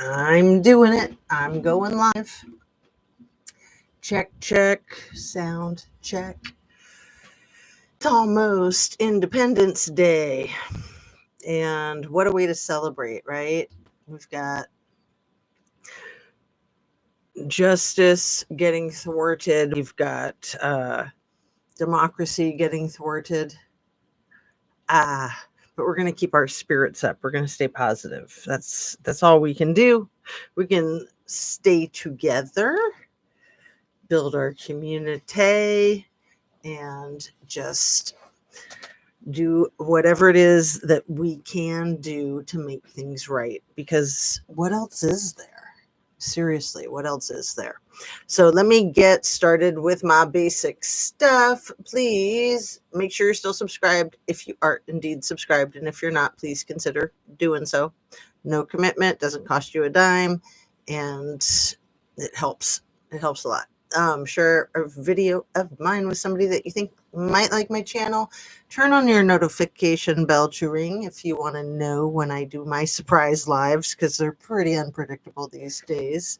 I'm doing it. I'm going live. Check, check, sound check. It's almost Independence Day. And what a way to celebrate, right? We've got justice getting thwarted. We've got democracy getting thwarted. But we're going to keep our spirits up. We're going to stay positive. That's all we can do. We can stay together, build our community, and just do whatever it is that we can do to make things right. Because what else is there? Seriously, what else is there? So let me get started with my basic stuff. Please make sure you're still subscribed if you are indeed subscribed. And if you're not, please consider doing so. No commitment, doesn't cost you a dime, and it helps. It helps a lot. Share a video of mine with somebody that you think might like my channel. Turn on your notification bell to ring if you want to know when I do my surprise lives, because they're pretty unpredictable these days.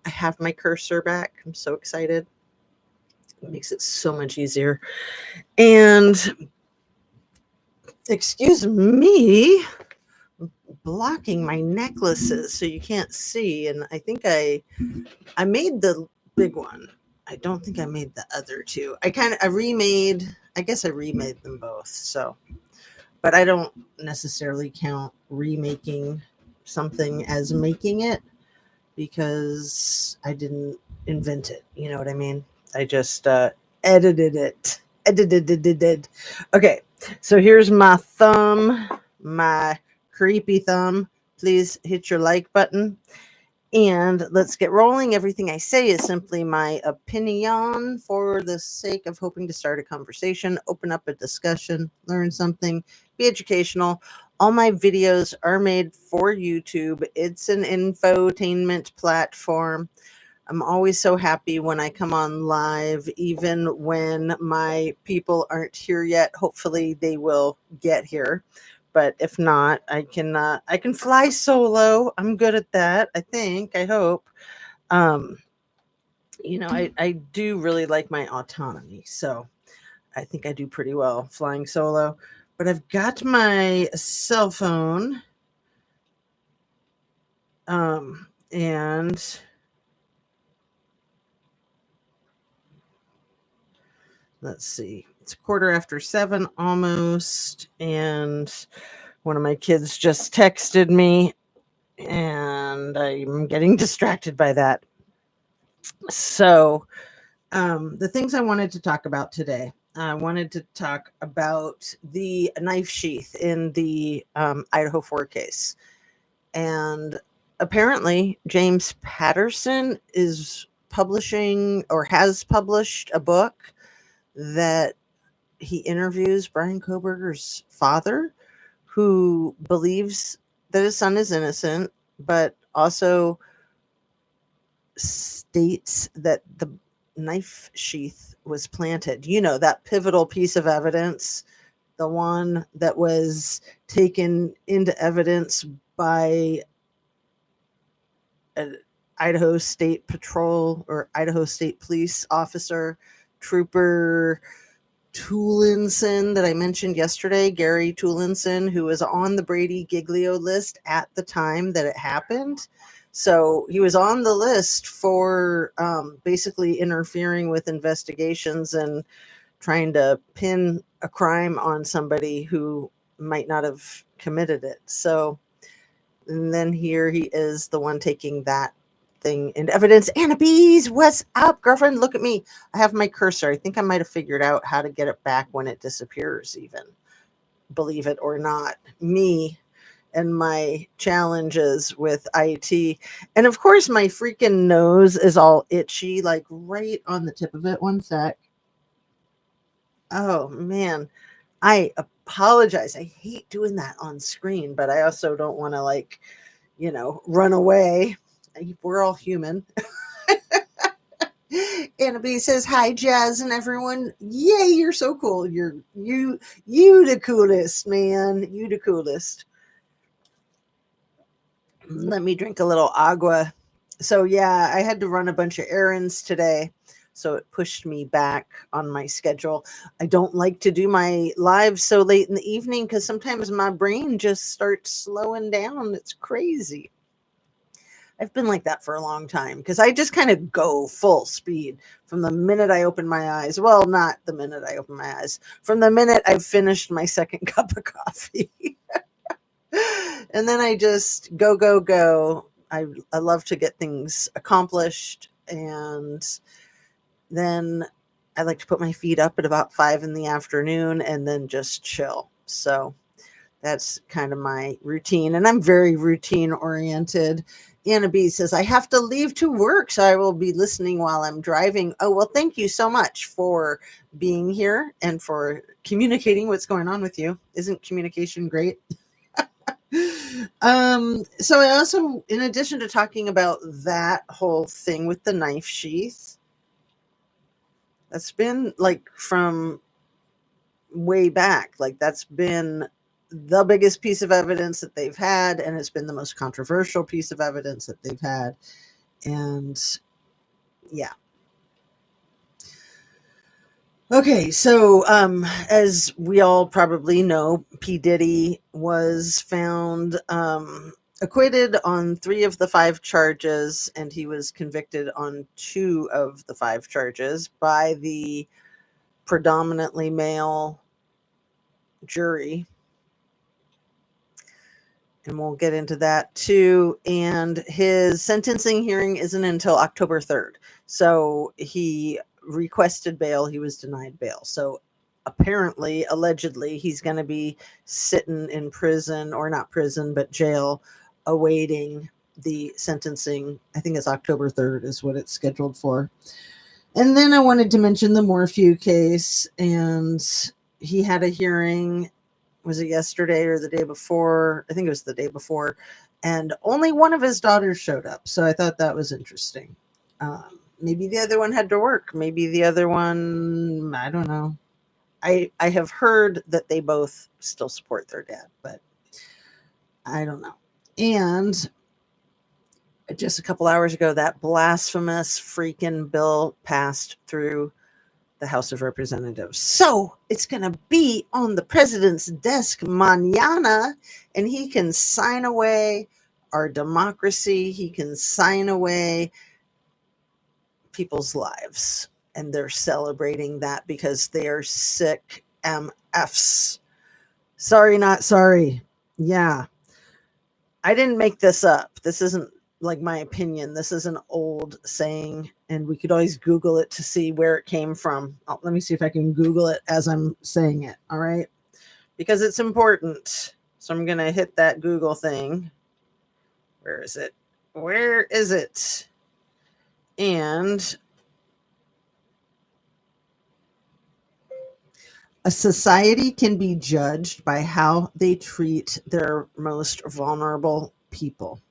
I have my cursor back. I'm so excited. It makes it so much easier. And excuse me, blocking my necklaces so you can't see. And I think I made the big one. I don't think I made the other two. I guess I remade them both. So, but I don't necessarily count remaking something as making it, because I didn't invent it. You know what I mean? I just edited it. Edited. Okay, so here's my thumb, my creepy thumb. Please hit your like button. And let's get rolling. Everything I say is simply my opinion for the sake of hoping to start a conversation, open up a discussion, learn something, be educational. All my videos are made for YouTube. It's an infotainment platform. I'm always so happy when I come on live, even when my people aren't here yet. Hopefully they will get here. But if not, I can fly solo. I'm good at that. I hope. Um, I do really like my autonomy. So I think I do pretty well flying solo. But I've got my cell phone. And let's see. It's 7:15 almost. And one of my kids just texted me, and I'm getting distracted by that. So, the things I wanted to talk about today, I wanted to talk about the knife sheath in the Idaho 4 case. And apparently, James Patterson is publishing or has published a book that he interviews Brian Koberger's father, who believes that his son is innocent, but also states that the knife sheath was planted. That pivotal piece of evidence, the one that was taken into evidence by an Idaho State Patrol or Idaho State Police officer, Trooper Toolinson, that I mentioned yesterday, Gary Toolinson, who was on the Brady Giglio list at the time that it happened. So he was on the list for basically interfering with investigations and trying to pin a crime on somebody who might not have committed it. So, and then here he is, the one taking that thing into evidence. Anna Bees, what's up, girlfriend? Look at me. I have my cursor. I think I might have figured out how to get it back when it disappears, even. Believe it or not. Me and my challenges with IT. And of course, my freaking nose is all itchy, like right on the tip of it. One sec. Oh, man. I apologize. I hate doing that on screen, but I also don't want to, run away. We're all human. Anna B says, hi, Jazz and everyone. Yay, you're so cool. You the coolest, man. You the coolest. Let me drink a little agua. So, yeah, I had to run a bunch of errands today. So it pushed me back on my schedule. I don't like to do my lives so late in the evening because sometimes my brain just starts slowing down. It's crazy. I've been like that for a long time because I just kind of go full speed from the minute I open my eyes. Well, not the minute I open my eyes, from the minute I've finished my second cup of coffee. And then I just go, go, go. I love to get things accomplished. And then I like to put my feet up at about 5 in the afternoon and then just chill. So that's kind of my routine. And I'm very routine oriented. Anna B says, I have to leave to work, so I will be listening while I'm driving. Oh, well, thank you so much for being here and for communicating what's going on with you. Isn't communication great? So I also, in addition to talking about that whole thing with the knife sheath, that's been like from way back, like that's been the biggest piece of evidence that they've had, and it's been the most controversial piece of evidence that they've had. And yeah. Okay, so as we all probably know, P. Diddy was found acquitted on 3 of the 5 charges, and he was convicted on 2 of the 5 charges by the predominantly male jury. And we'll get into that too. And his sentencing hearing isn't until October 3rd. So he requested bail. He was denied bail. So apparently, allegedly, he's going to be sitting in prison, or not prison, but jail, awaiting the sentencing. I think it's October 3rd is what it's scheduled for. And then I wanted to mention the Morphew case. And he had a hearing. Was it yesterday or the day before? I think it was the day before. And only one of his daughters showed up. So I thought that was interesting. Maybe the other one had to work. Maybe the other one, I don't know. I have heard that they both still support their dad, but I don't know. And just a couple hours ago, that blasphemous freaking bill passed through the House of Representatives. So it's going to be on the president's desk mañana, and he can sign away our democracy. He can sign away people's lives. And they're celebrating that because they are sick MFs. Sorry, not sorry. Yeah. I didn't make this up. This isn't like my opinion. This is an old saying, and we could always Google it to see where it came from. Let me see if I can Google it as I'm saying it. All right. Because it's important. So I'm going to hit that Google thing. Where is it? Where is it? And a society can be judged by how they treat their most vulnerable people.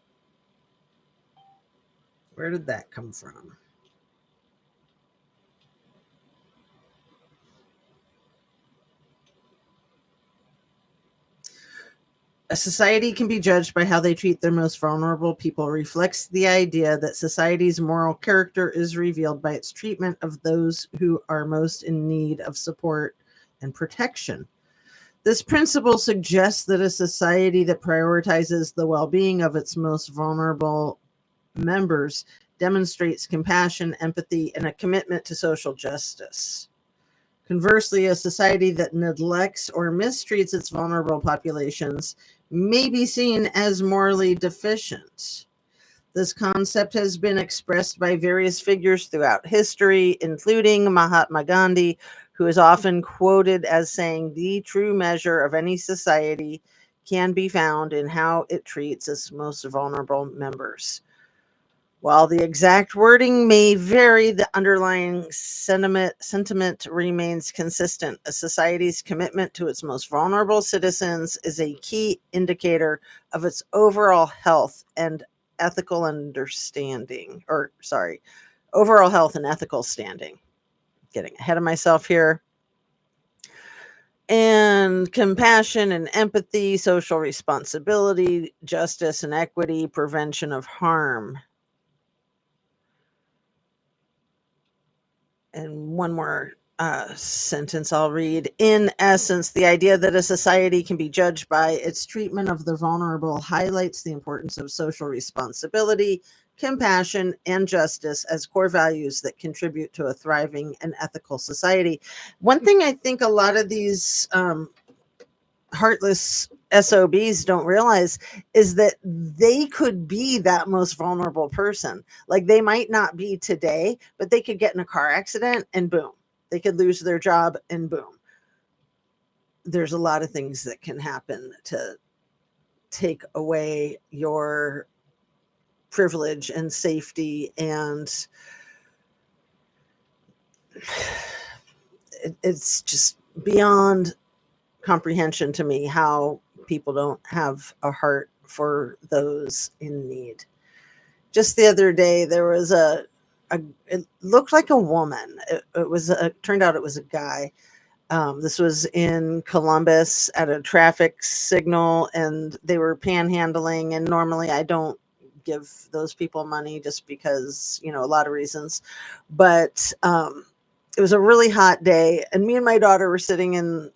Where did that come from? A society can be judged by how they treat their most vulnerable people reflects the idea that society's moral character is revealed by its treatment of those who are most in need of support and protection. This principle suggests that a society that prioritizes the well-being of its most vulnerable members demonstrates compassion, empathy, and a commitment to social justice. Conversely, a society that neglects or mistreats its vulnerable populations may be seen as morally deficient. This concept has been expressed by various figures throughout history, including Mahatma Gandhi, who is often quoted as saying the true measure of any society can be found in how it treats its most vulnerable members. While the exact wording may vary, the underlying sentiment remains consistent. A society's commitment to its most vulnerable citizens is a key indicator of its overall health and ethical understanding, overall health and ethical standing. Getting ahead of myself here. And compassion and empathy, social responsibility, justice and equity, prevention of harm. And one more sentence I'll read. In essence, the idea that a society can be judged by its treatment of the vulnerable highlights the importance of social responsibility, compassion, and justice as core values that contribute to a thriving and ethical society. One thing I think a lot of these heartless SOBs don't realize is that they could be that most vulnerable person. Like they might not be today, but they could get in a car accident and boom, they could lose their job and boom. There's a lot of things that can happen to take away your privilege and safety, and it's just beyond comprehension to me how people don't have a heart for those in need. Just the other day, there was it looked like a woman. Turned out it was a guy. This was in Columbus at a traffic signal, and they were panhandling. And normally, I don't give those people money just because, a lot of reasons. But it was a really hot day, and me and my daughter were sitting in.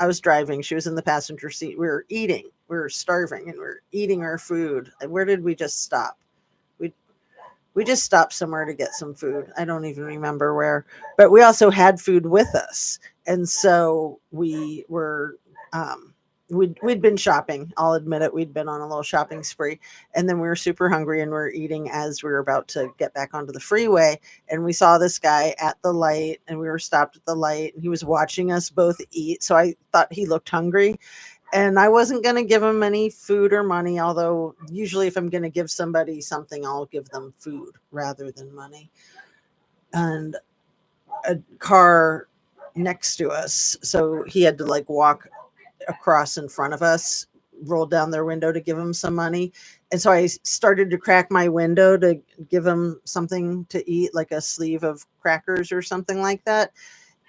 I was driving. She was in the passenger seat. We were eating. We were starving, and we were eating our food. And where did we just stop? We just stopped somewhere to get some food. I don't even remember where, but we also had food with us. And so we were, we'd been shopping. I'll admit it. We'd been on a little shopping spree, and then we were super hungry and we were eating as we were about to get back onto the freeway. And we saw this guy at the light, and we were stopped at the light, and he was watching us both eat. So I thought he looked hungry, and I wasn't going to give him any food or money, although usually if I'm going to give somebody something, I'll give them food rather than money. And a car next to us, so he had to like walk across in front of us, rolled down their window to give him some money. And so I started to crack my window to give him something to eat, like a sleeve of crackers or something like that.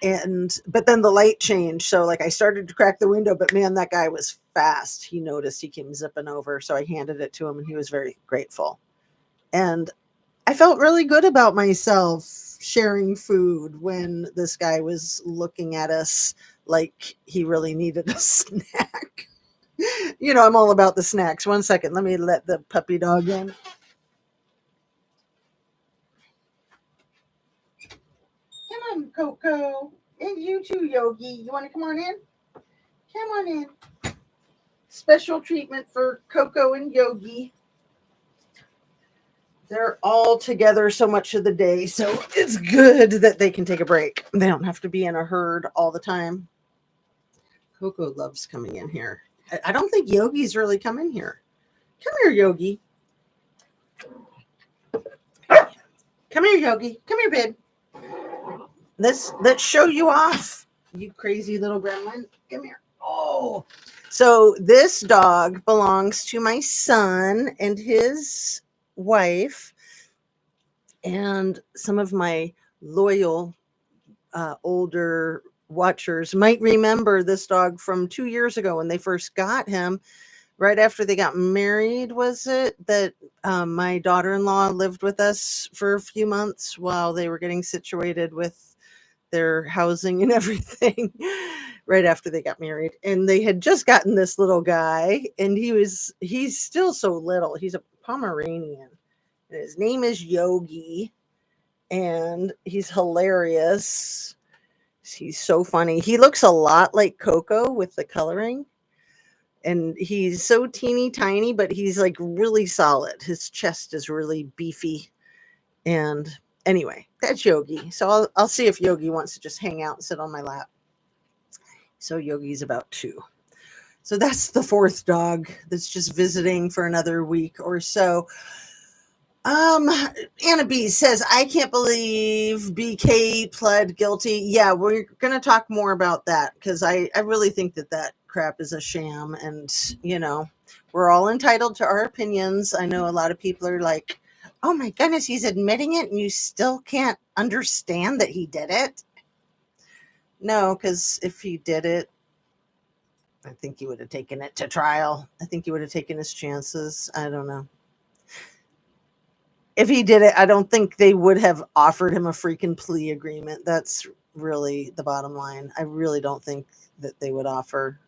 But then the light changed, so like I started to crack the window, but man, that guy was fast. He noticed, he came zipping over, so I handed it to him, and he was very grateful. And I felt really good about myself sharing food when this guy was looking at us like he really needed a snack. I'm all about the snacks. One second, let me let the puppy dog in. Come on, Coco. And you too, Yogi. You want to come on in? Come on in. Special treatment for Coco and Yogi. They're all together so much of the day, so it's good that they can take a break. They don't have to be in a herd all the time. Coco loves coming in here. I don't think Yogi's really come in here. Come here, Yogi. Come here, Yogi. Come here, babe. Let's show you off, you crazy little gremlin. Come here. Oh, so this dog belongs to my son and his wife, and some of my loyal older watchers might remember this dog from 2 years ago when they first got him. Right after they got married, was it that my daughter-in-law lived with us for a few months while they were getting situated with their housing and everything right after they got married. And they had just gotten this little guy, and he's still so little. He's a Pomeranian. And his name is Yogi, and he's hilarious. He's so funny. He looks a lot like Coco with the coloring. And he's so teeny tiny, but he's like really solid. His chest is really beefy. And anyway, that's Yogi. So I'll see if Yogi wants to just hang out and sit on my lap. So Yogi's about 2. So that's the 4th dog that's just visiting for another week or so. Anna B says, I can't believe BK pled guilty. Yeah, we're going to talk more about that, because I really think that crap is a sham. And, we're all entitled to our opinions. I know a lot of people are like, oh my goodness, he's admitting it and you still can't understand that he did it. No, because if he did it, I think he would have taken it to trial. I think he would have taken his chances. I don't know. If he did it, I don't think they would have offered him a freaking plea agreement. That's really the bottom line. I really don't think that they would offer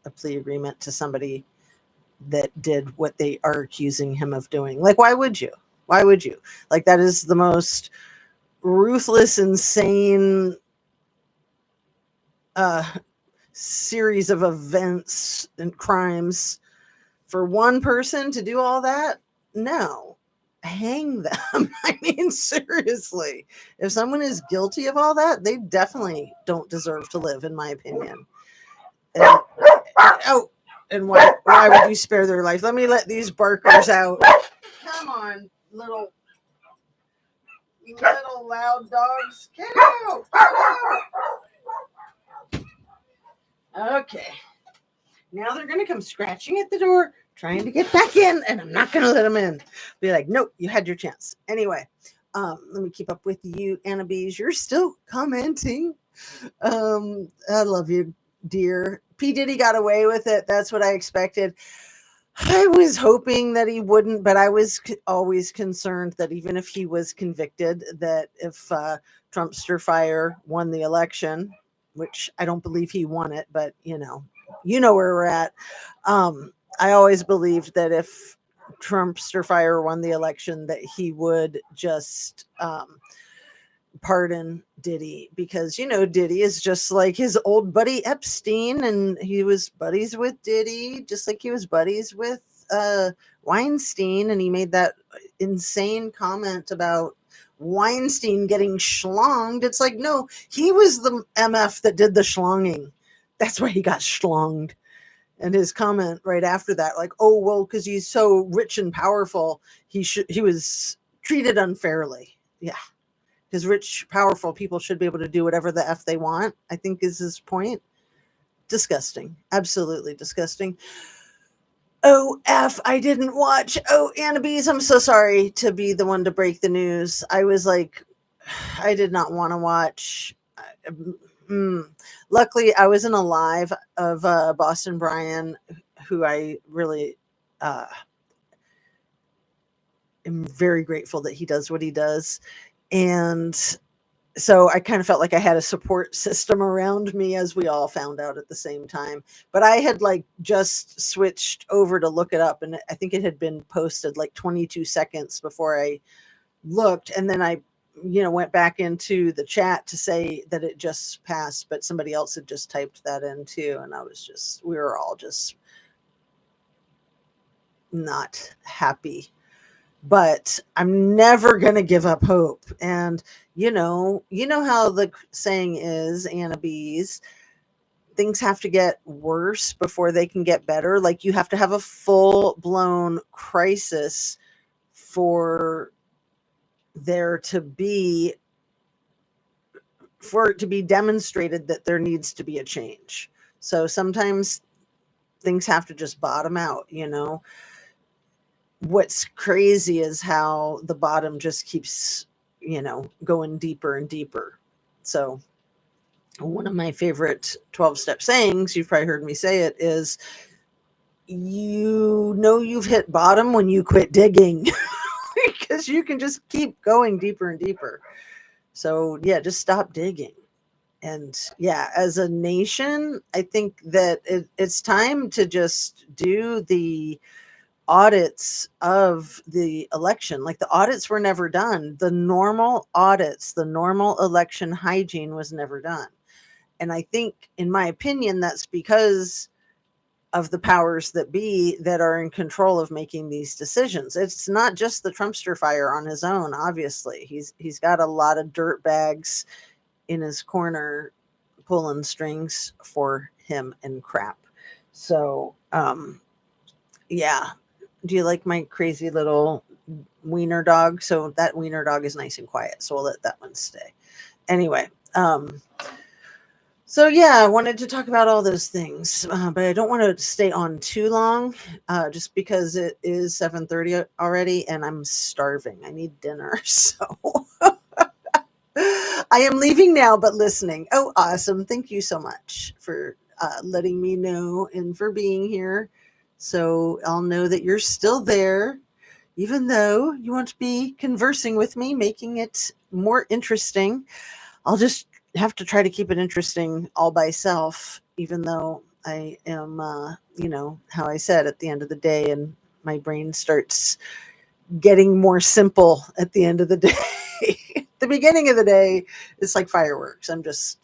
a plea agreement to somebody that did what they are accusing him of doing. Like, why would you? Why would you? Like, that is the most ruthless, insane uh, series of events and crimes for one person to do all that. No, hang them. I mean, seriously, if someone is guilty of all that, they definitely don't deserve to live, in my opinion. And, oh, and why would you spare their life? Let me let these barkers out. Come on, little loud dogs. Get out! Get out! Okay. Now they're going to come scratching at the door, trying to get back in, and I'm not going to let them in. Be like, nope, you had your chance. Anyway, let me keep up with you, Anna Bees. You're still commenting. I love you, dear. P. Diddy got away with it. That's what I expected. I was hoping that he wouldn't, but I was always concerned that even if he was convicted, that if Trumpster Fire won the election, which I don't believe he won it, but you know where we're at. I always believed that if Trumpster Fire won the election, that he would just pardon Diddy, because Diddy is just like his old buddy Epstein, and he was buddies with Diddy just like he was buddies with Weinstein, and he made that insane comment about Weinstein getting schlonged. It's like, no, he was the MF that did the schlonging. That's why he got schlonged. And his comment right after that, like, oh well, because he's so rich and powerful, he was treated unfairly. Yeah, because rich, powerful people should be able to do whatever the F they want, I think is his point. Disgusting. Absolutely disgusting. Oh, F, I didn't watch. Oh, Anna Bees, I'm so sorry to be the one to break the news. I was like, I did not want to watch. Luckily, I was in a live of Boston Brian, who I really am very grateful that he does what he does. And so I kind of felt like I had a support system around me, as we all found out at the same time. But I had like just switched over to look it up, and I think it had been posted like 22 seconds before I looked. And then I went back into the chat to say that it just passed, but somebody else had just typed that in too. And we were all just not happy. But I'm never going to give up hope. And you know how the saying is, Anna Bees, things have to get worse before they can get better. Like, you have to have a full-blown crisis for it to be demonstrated that there needs to be a change. So sometimes things have to just bottom out. What's crazy is how the bottom just keeps going deeper and deeper. So one of my favorite 12-step sayings, you've probably heard me say it, is you've hit bottom when you quit digging. Because you can just keep going deeper and deeper. So yeah, just stop digging. And yeah, as a nation, I think that it's time to just do the audits of the election. Like, the audits were never done. The normal audits, the normal election hygiene was never done. And I think, in my opinion, that's because of the powers that be that are in control of making these decisions. It's not just the Trumpster Fire on his own. Obviously, he's got a lot of dirt bags in his corner pulling strings for him and crap. So, yeah. Do you like my crazy little wiener dog? So that wiener dog is nice and quiet, so we'll let that one stay. Anyway, so yeah, I wanted to talk about all those things, but I don't want to stay on too long, just because it is 7:30 already, and I'm starving. I need dinner, so I am leaving now, but listening. Oh, awesome! Thank you so much for letting me know and for being here. So I'll know that you're still there, even though you won't be conversing with me, making it more interesting. I'll just have to try to keep it interesting all by self, even though I am, how I said at the end of the day, and my brain starts getting more simple at the end of the day. The beginning of the day is like fireworks. I'm just,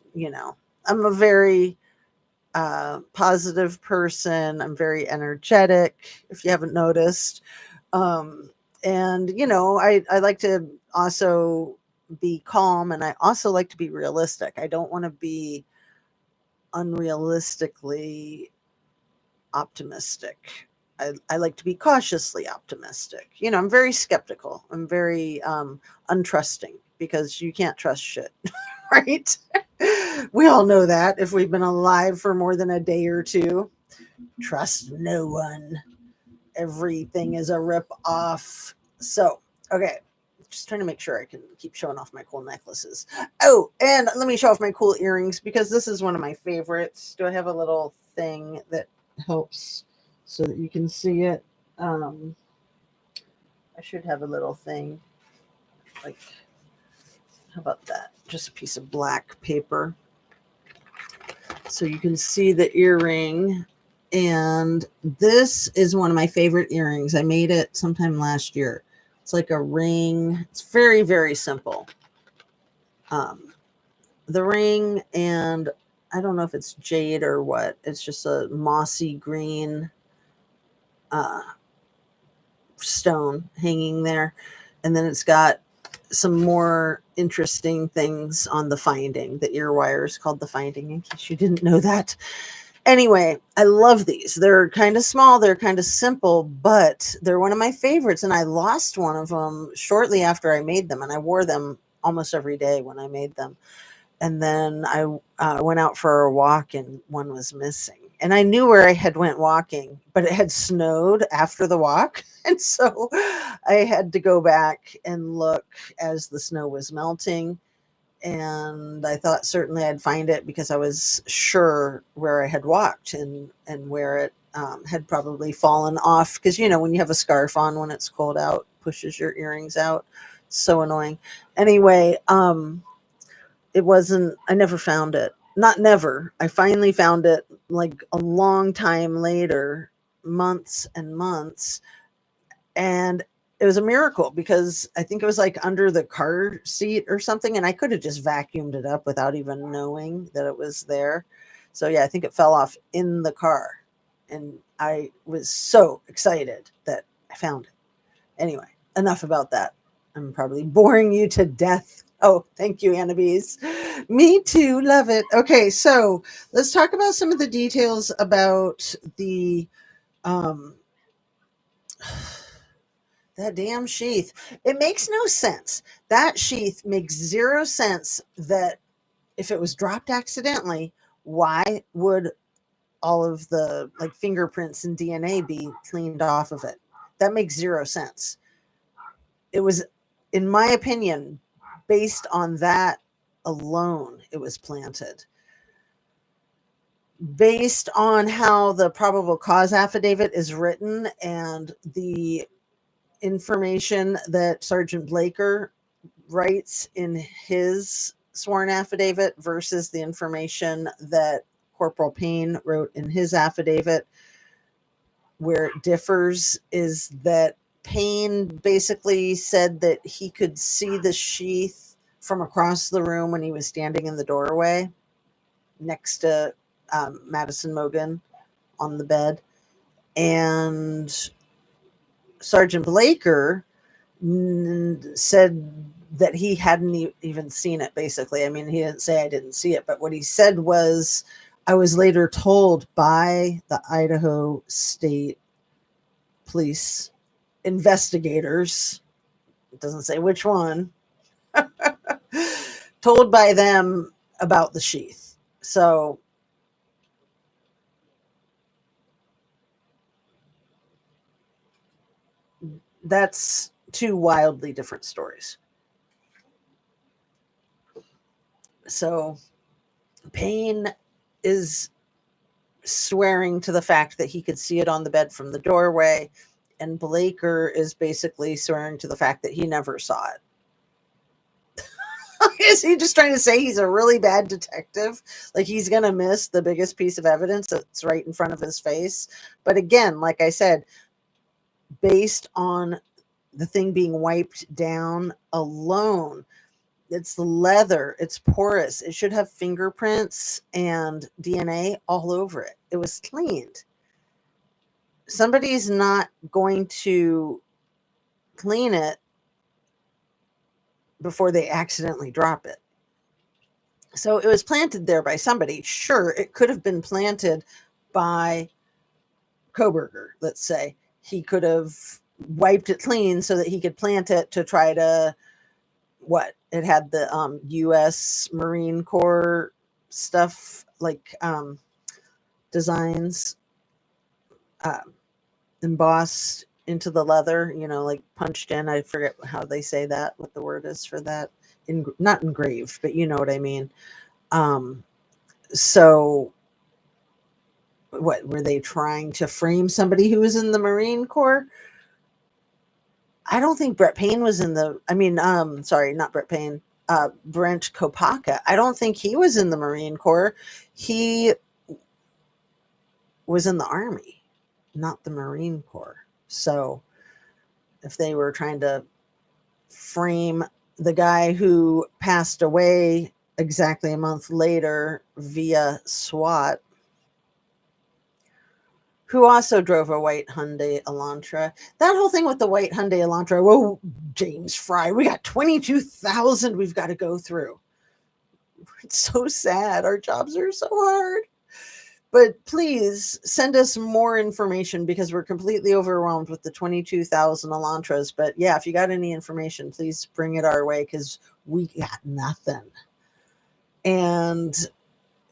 I'm a very positive person. I'm very energetic, if you haven't noticed. Um, and, I like to also be calm, and I also like to be realistic. I don't want to be unrealistically optimistic. I like to be cautiously optimistic. I'm very skeptical. I'm very untrusting because you can't trust shit, right? We all know that if we've been alive for more than a day or two. Trust no one. Everything is a rip off. So, okay, just trying to make sure I can keep showing off my cool necklaces. Oh, and let me show off my cool earrings because this is one of my favorites. Do I have a little thing that helps so that you can see it? I should have a little thing. Like, how about that? Just a piece of black paper. So you can see the earring. And this is one of my favorite earrings. I made it sometime last year. It's like a ring. It's very, very simple. The ring, and I don't know if it's jade or what. It's just a mossy green uh, stone hanging there. And then it's got some more interesting things on the finding. The ear wire is called the finding, in case you didn't know that. Anyway, I love these. They're kind of small, they're kind of simple, but they're one of my favorites. And I lost one of them shortly after I made them, and I wore them almost every day when I made them. And then I went out for a walk, and one was missing. And I knew where I had went walking, but it had snowed after the walk, and so I had to go back and look as the snow was melting. And I thought certainly I'd find it because I was sure where I had walked and where it had probably fallen off. Because when you have a scarf on when it's cold out, pushes your earrings out. So annoying. Anyway, it wasn't. I never found it. Not never. I finally found it like a long time later, months and months, and it was a miracle because I think it was like under the car seat or something, and I could have just vacuumed it up without even knowing that it was there. So yeah, I think it fell off in the car, and I was so excited that I found it. Anyway, enough about that. I'm probably boring you to death. Oh, thank you, Annabise. Me too. Love it. Okay, so let's talk about some of the details about the um that damn sheath. It makes no sense. That sheath makes zero sense that if it was dropped accidentally, why would all of the like fingerprints and DNA be cleaned off of it? That makes zero sense. It was, in my opinion, based on that alone, it was planted. Based on how the probable cause affidavit is written and the information that Sergeant Blaker writes in his sworn affidavit versus the information that Corporal Payne wrote in his affidavit, where it differs is that Payne basically said that he could see the sheath from across the room when he was standing in the doorway next to Madison Mogan on the bed. And Sergeant Blaker said that he hadn't even seen it, basically. I mean, he didn't say I didn't see it, but what he said was, I was later told by the Idaho State Police investigators, it doesn't say which one, told by them about the sheath. So that's two wildly different stories. So Payne is swearing to the fact that he could see it on the bed from the doorway. And Blaker is basically swearing to the fact that he never saw it. Is he just trying to say he's a really bad detective? Like he's going to miss the biggest piece of evidence that's right in front of his face? But again, like I said, based on the thing being wiped down alone, it's leather, it's porous, it should have fingerprints and DNA all over it. It was cleaned. Somebody's not going to clean it before they accidentally drop it. So it was planted there by somebody. Sure, it could have been planted by Koberger, let's say. He could have wiped it clean so that he could plant it to try to what? It had the U.S. Marine Corps stuff, like designs embossed into the leather, like punched in. I forget how they say that, what the word is for that. Not engraved, but you know what I mean. So what were they trying to frame somebody who was in the Marine Corps? I don't think Brett Payne was in the, sorry, not Brett Payne, Brent Kopaka. I don't think he was in the Marine Corps. He was in the Army, not the Marine Corps. So if they were trying to frame the guy who passed away exactly a month later via SWAT, who also drove a white Hyundai Elantra. That whole thing with the white Hyundai Elantra, whoa, James Fry, we got 22,000 we've got to go through. It's so sad. Our jobs are so hard. But please send us more information because we're completely overwhelmed with the 22,000 Elantras. But yeah, if you got any information, please bring it our way because we got nothing. And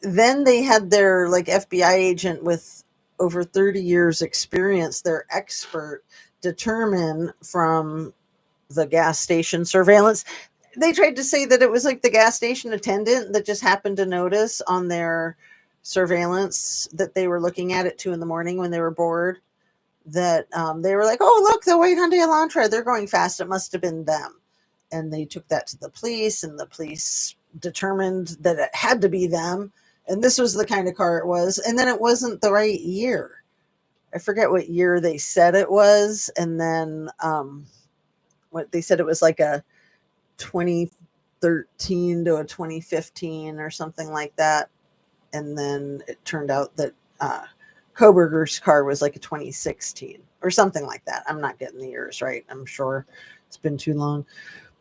then they had their FBI agent with over 30 years experience, their expert, determine from the gas station surveillance. They tried to say that it was like the gas station attendant that just happened to notice on their surveillance that they were looking at 2 a.m. when they were bored, that they were like, oh, look, the white Hyundai Elantra, they're going fast. It must have been them. And they took that to the police, and the police determined that it had to be them. And this was the kind of car it was. And then it wasn't the right year. I forget what year they said it was. And then what they said it was like a 2013 to a 2015 or something like that. And then it turned out that Koberger's car was like a 2016 or something like that. I'm not getting the years right. I'm sure it's been too long.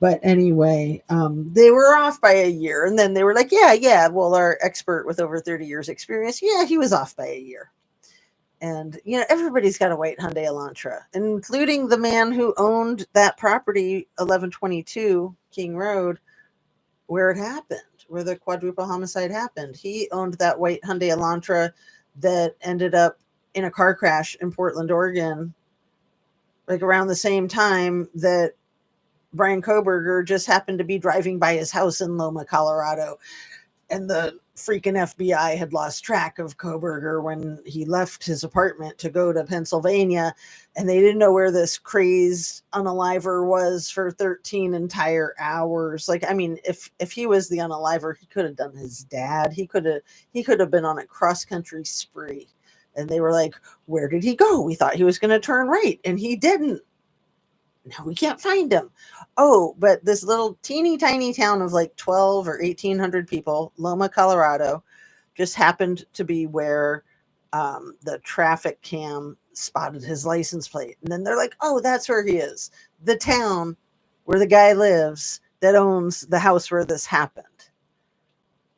But anyway, they were off by a year. And then they were like, yeah, well, our expert with over 30 years experience, yeah, he was off by a year. And, everybody's got a white Hyundai Elantra, including the man who owned that property, 1122 King Road, where it happened, where the quadruple homicide happened. He owned that white Hyundai Elantra that ended up in a car crash in Portland, Oregon, like around the same time that Brian Koberger just happened to be driving by his house in Loma, Colorado. And the freaking FBI had lost track of Koberger when he left his apartment to go to Pennsylvania. And they didn't know where this crazed unaliver was for 13 entire hours. If he was the unaliver, he could have done his dad. He could have been on a cross-country spree. And they were like, where did he go? We thought he was going to turn right, and he didn't. Now we can't find him. Oh, but this little teeny tiny town of like 12 or 1,800 people, Loma, Colorado, just happened to be where the traffic cam spotted his license plate. And then they're like, oh, that's where he is. The town where the guy lives that owns the house where this happened.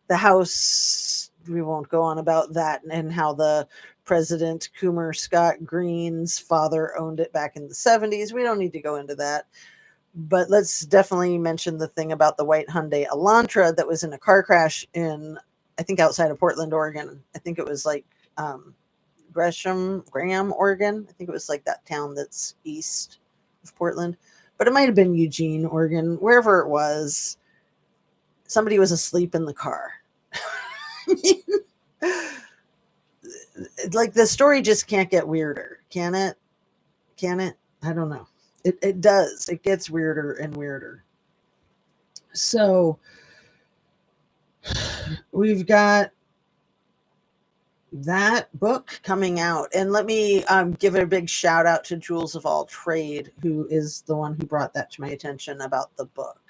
The house, we won't go on about that and how the President Coomer Scott Green's father owned it back in the 70s. We don't need to go into that. But let's definitely mention the thing about the white Hyundai Elantra that was in a car crash in, I think, outside of Portland, Oregon. I think it was like Graham, Oregon. I think it was like that town that's east of Portland. But it might have been Eugene, Oregon, wherever it was. Somebody was asleep in the car. like the story just can't get weirder, can it? Can it? I don't know. It does. It gets weirder and weirder. So we've got that book coming out, and let me give a big shout out to Jules of All Trade, who is the one who brought that to my attention about the book,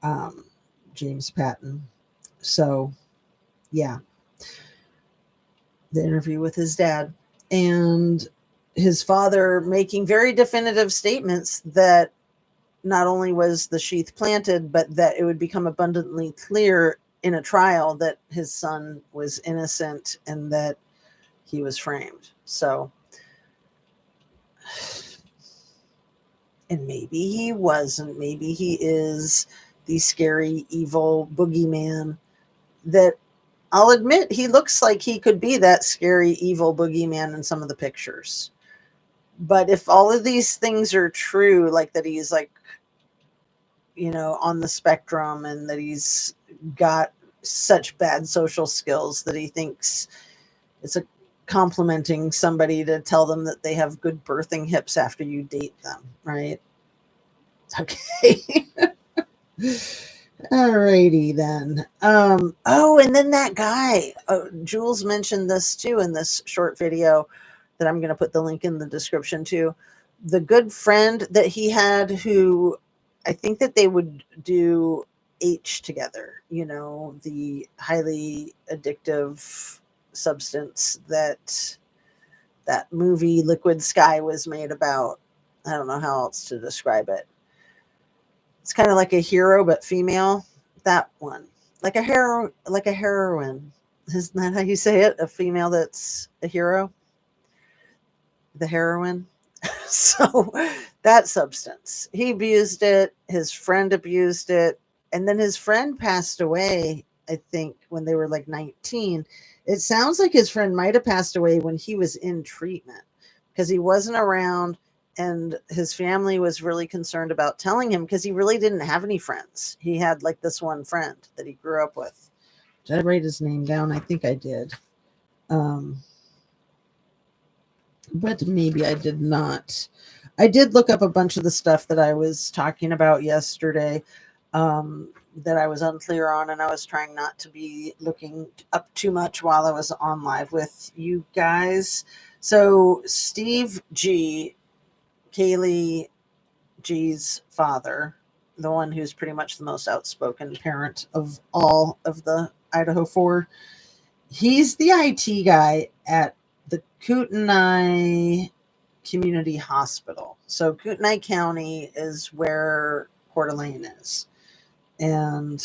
um, James Patton. So yeah, the interview with his dad and his father making very definitive statements that not only was the sheath planted, but that it would become abundantly clear in a trial that his son was innocent and that he was framed. So, and maybe he wasn't. Maybe he is the scary, evil boogeyman that I'll admit he looks like he could be that scary, evil boogeyman in some of the pictures. But if all of these things are true, like that he's like, on the spectrum and that he's got such bad social skills that he thinks it's a complimenting somebody to tell them that they have good birthing hips after you date them, right? Okay. Alrighty then. And then that guy, Jules mentioned this too in this short video that I'm going to put the link in the description to. The good friend that he had, who I think that they would do H together, the highly addictive substance that movie Liquid Sky was made about. I don't know how else to describe it. It's kind of like a hero, but female. That one, like a heroine. Isn't that how you say it? A female that's a hero, the heroine. So that substance, he abused it. His friend abused it, and then his friend passed away. I think when they were like 19. It sounds like his friend might have passed away when he was in treatment because he wasn't around. And his family was really concerned about telling him because he really didn't have any friends. He had like this one friend that he grew up with. Did I write his name down? I think I did. But maybe I did not. I did look up a bunch of the stuff that I was talking about yesterday that I was unclear on, and I was trying not to be looking up too much while I was on live with you guys. So Steve G., Kaylee G's father, the one who's pretty much the most outspoken parent of all of the Idaho 4, he's the IT guy at the Kootenai Community Hospital. So Kootenai County is where Coeur d'Alene is. And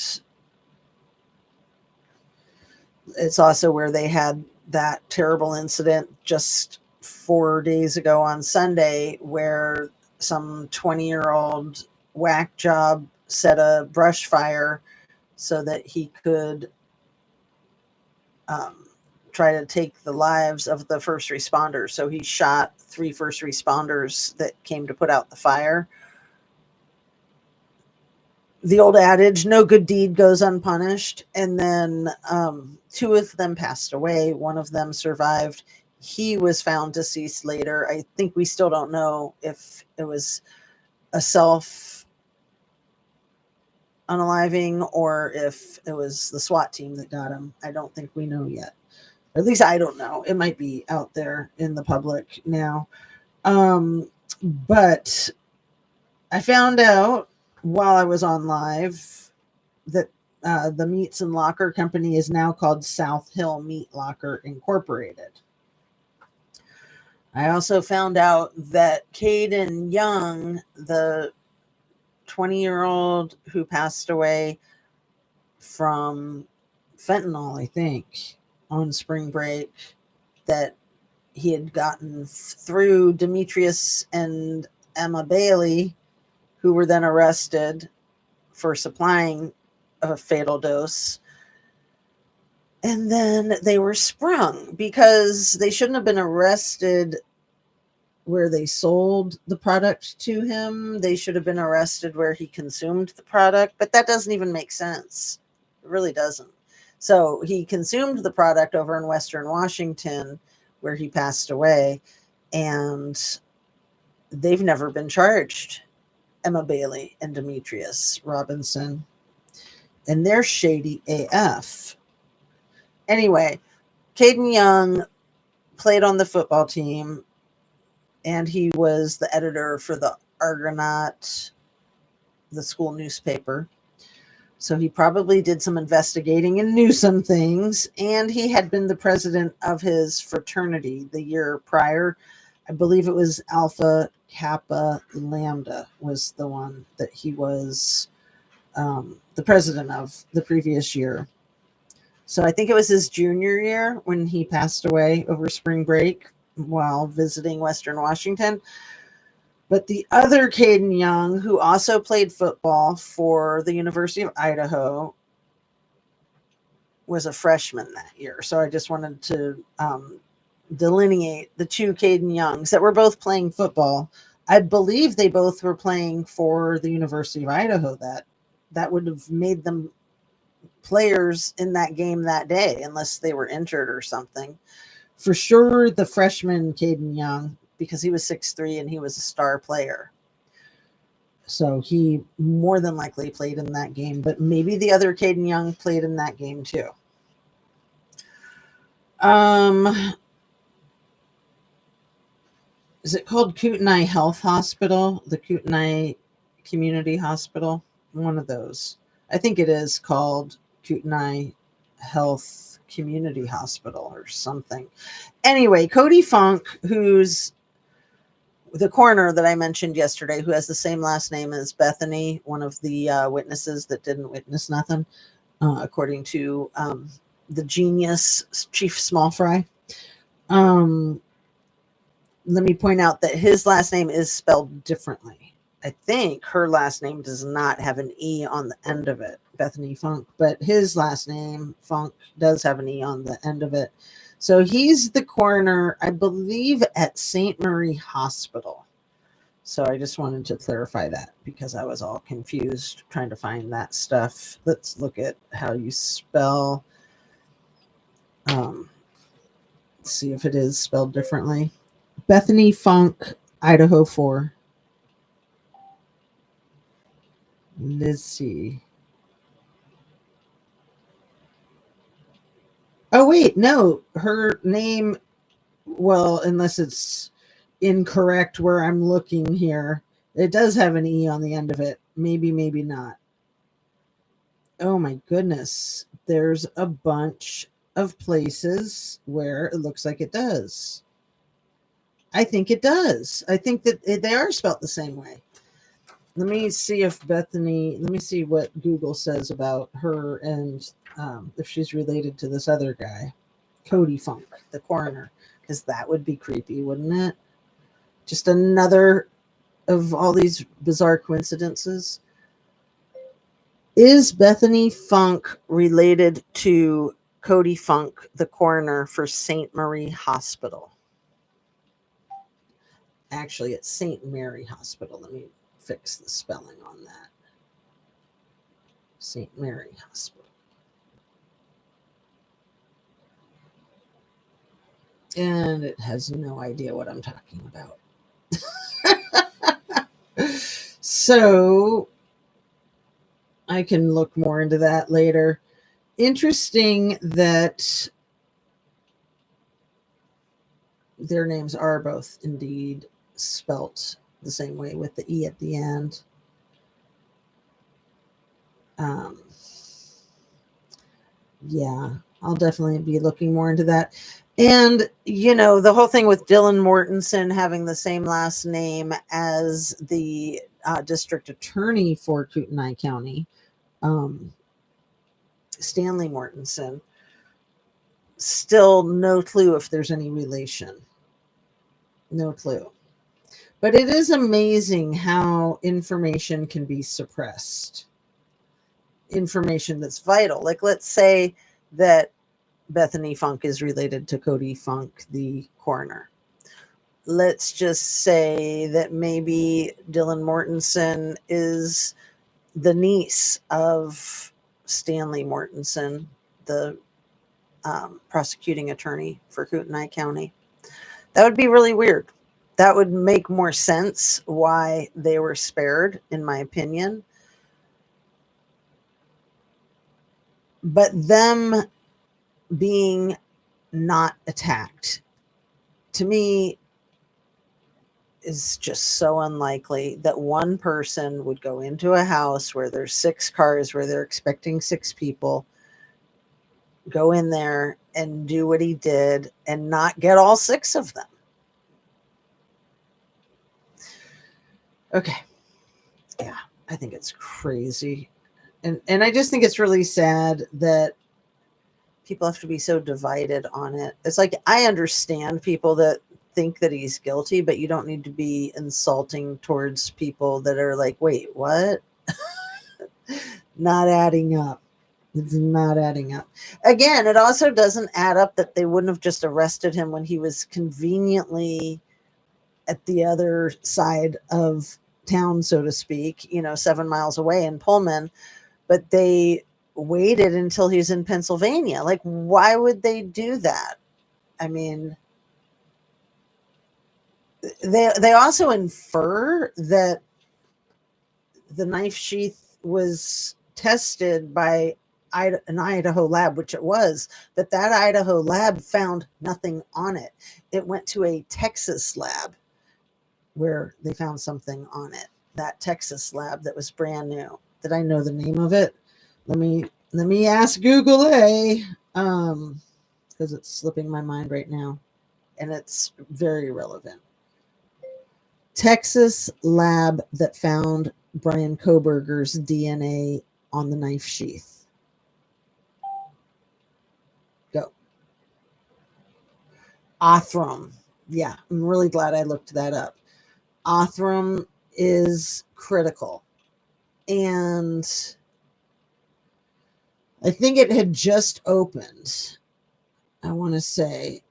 it's also where they had that terrible incident just 4 days ago on Sunday where some 20-year-old whack job set a brush fire so that he could try to take the lives of the first responders. So he shot 3 first responders that came to put out the fire. The old adage, no good deed goes unpunished. And then 2 of them passed away. One of them survived. He was found deceased later. I think we still don't know if it was a self unaliving or if it was the SWAT team that got him. I don't think we know yet. Or at least I don't know. It might be out there in the public now. But I found out while I was on live that the Meats and Locker company is now called South Hill Meat Locker Incorporated. I also found out that Caden Young, the 20-year-old who passed away from fentanyl, I think, on spring break, that he had gotten through Demetrius and Emma Bailey, who were then arrested for supplying a fatal dose. And then they were sprung because they shouldn't have been arrested where they sold the product to him. They should have been arrested where he consumed the product, but that doesn't even make sense. It really doesn't. So he consumed the product over in Western Washington, where he passed away, and they've never been charged. Emma Bailey and Demetrius Robinson, and they're shady AF. Anyway, Caden Young played on the football team, and he was the editor for the Argonaut, the school newspaper. So he probably did some investigating and knew some things. And he had been the president of his fraternity the year prior. I believe it was Alpha Kappa Lambda was the one that he was the president of the previous year. So I think it was his junior year when he passed away over spring break while visiting Western Washington. But the other Caden Young, who also played football for the University of Idaho, was a freshman that year. So I just wanted to delineate the two Caden Youngs that were both playing football. I believe they both were playing for the University of Idaho. That would have made them players in that game that day, unless they were injured or something. For sure, the freshman Caden Young, because he was 6'3" and he was a star player. So he more than likely played in that game, but maybe the other Caden Young played in that game too. Is it called Kootenai Health Hospital? The Kootenai Community Hospital? One of those. I think it is called Kootenai Health Community Hospital or something. Anyway, Cody Funk, who's the coroner that I mentioned yesterday, who has the same last name as Bethany, one of the witnesses that didn't witness nothing, according to the genius Chief Smallfry. Let me point out that his last name is spelled differently. I think her last name does not have an E on the end of it, Bethany Funk, but his last name, Funk, does have an E on the end of it. So he's the coroner, I believe, at St. Marie Hospital. So I just wanted to clarify that because I was all confused trying to find that stuff. Let's look at how you spell. Let's see if it is spelled differently. Bethany Funk, Idaho 4. Let's see. Oh, wait, no. Her name, well, unless it's incorrect where I'm looking here, it does have an E on the end of it. Maybe, maybe not. Oh, my goodness. There's a bunch of places where it looks like it does. I think it does. I think that they are spelled the same way. Let me see if Bethany, let me see what Google says about her and if she's related to this other guy, Cody Funk, the coroner, because that would be creepy, wouldn't it? Just another of all these bizarre coincidences. Is Bethany Funk related to Cody Funk, the coroner for St. Marie Hospital? Actually, it's St. Mary Hospital. Let me fix the spelling on that. St. Mary Hospital. And it has no idea what I'm talking about. So I can look more into that later. Interesting that their names are both indeed spelt the same way with the E at the end. Yeah, I'll definitely be looking more into that. And, you know, the whole thing with Dylan Mortensen having the same last name as the district attorney for Kootenai County, Stanley Mortensen, still no clue if there's any relation. No clue. But it is amazing how information can be suppressed. Information that's vital. Like, let's say that Bethany Funk is related to Cody Funk, the coroner. Let's just say that maybe Dylan Mortensen is the niece of Stanley Mortensen, the prosecuting attorney for Kootenai County. That would be really weird. That would make more sense why they were spared, in my opinion. But them being not attacked, to me, is just so unlikely that one person would go into a house where there's 6 cars, where they're expecting 6 people, go in there and do what he did and not get all 6 of them. Okay. Yeah, I think it's crazy. And I just think it's really sad that people have to be so divided on it. It's like, I understand people that think that he's guilty, but you don't need to be insulting towards people that are like, wait, what? Not adding up. It's not adding up. Again, it also doesn't add up that they wouldn't have just arrested him when he was conveniently at the other side of town, so to speak, 7 miles away in Pullman, but they waited until he's in Pennsylvania. Like, why would they do that? I mean, they also infer that the knife sheath was tested by an Idaho lab, which it was, but that Idaho lab found nothing on it. It went to a Texas lab where they found something on it. That Texas lab that was brand new. Did I know the name of it? Let me ask Google because it's slipping my mind right now, and it's very relevant. Texas lab that found Brian Koberger's DNA on the knife sheath. Go. Othram. Yeah, I'm really glad I looked that up. Othram is critical. And I think it had just opened. I want to say,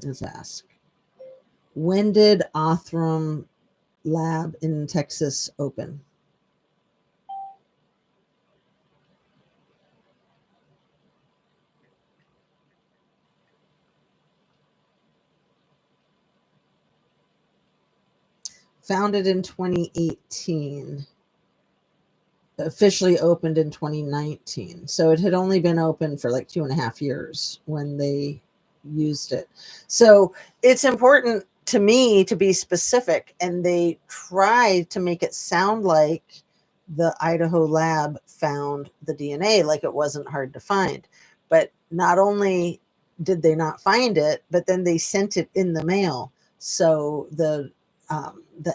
let's ask. When did Othram lab in Texas open? Founded in 2018. Officially opened in 2019. So it had only been open for like 2.5 years when they used it. So it's important to me to be specific, and they try to make it sound like the Idaho lab found the DNA, like it wasn't hard to find. But not only did they not find it, but then they sent it in the mail. So the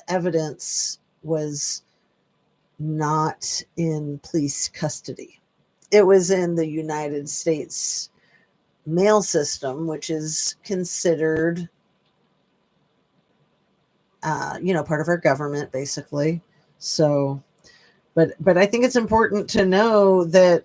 evidence was not in police custody. It was in the United States mail system, which is considered, part of our government, basically. So, but I think it's important to know that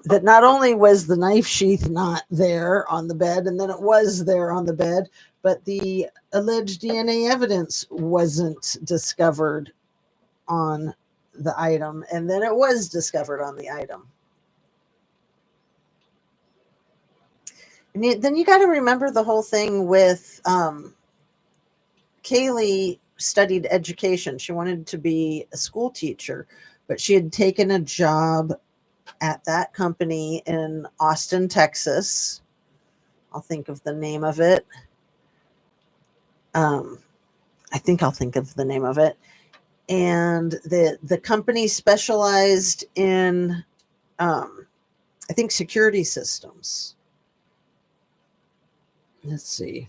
that not only was the knife sheath not there on the bed, and then it was there on the bed, but the alleged DNA evidence wasn't discovered on the item, and then it was discovered on the item. And then you got to remember the whole thing with Kaylee studied education. She wanted to be a school teacher, but she had taken a job at that company in Austin, Texas. I'll think of the name of it. I think I'll think of the name of it. And the company specialized in, I think, security systems. Let's see.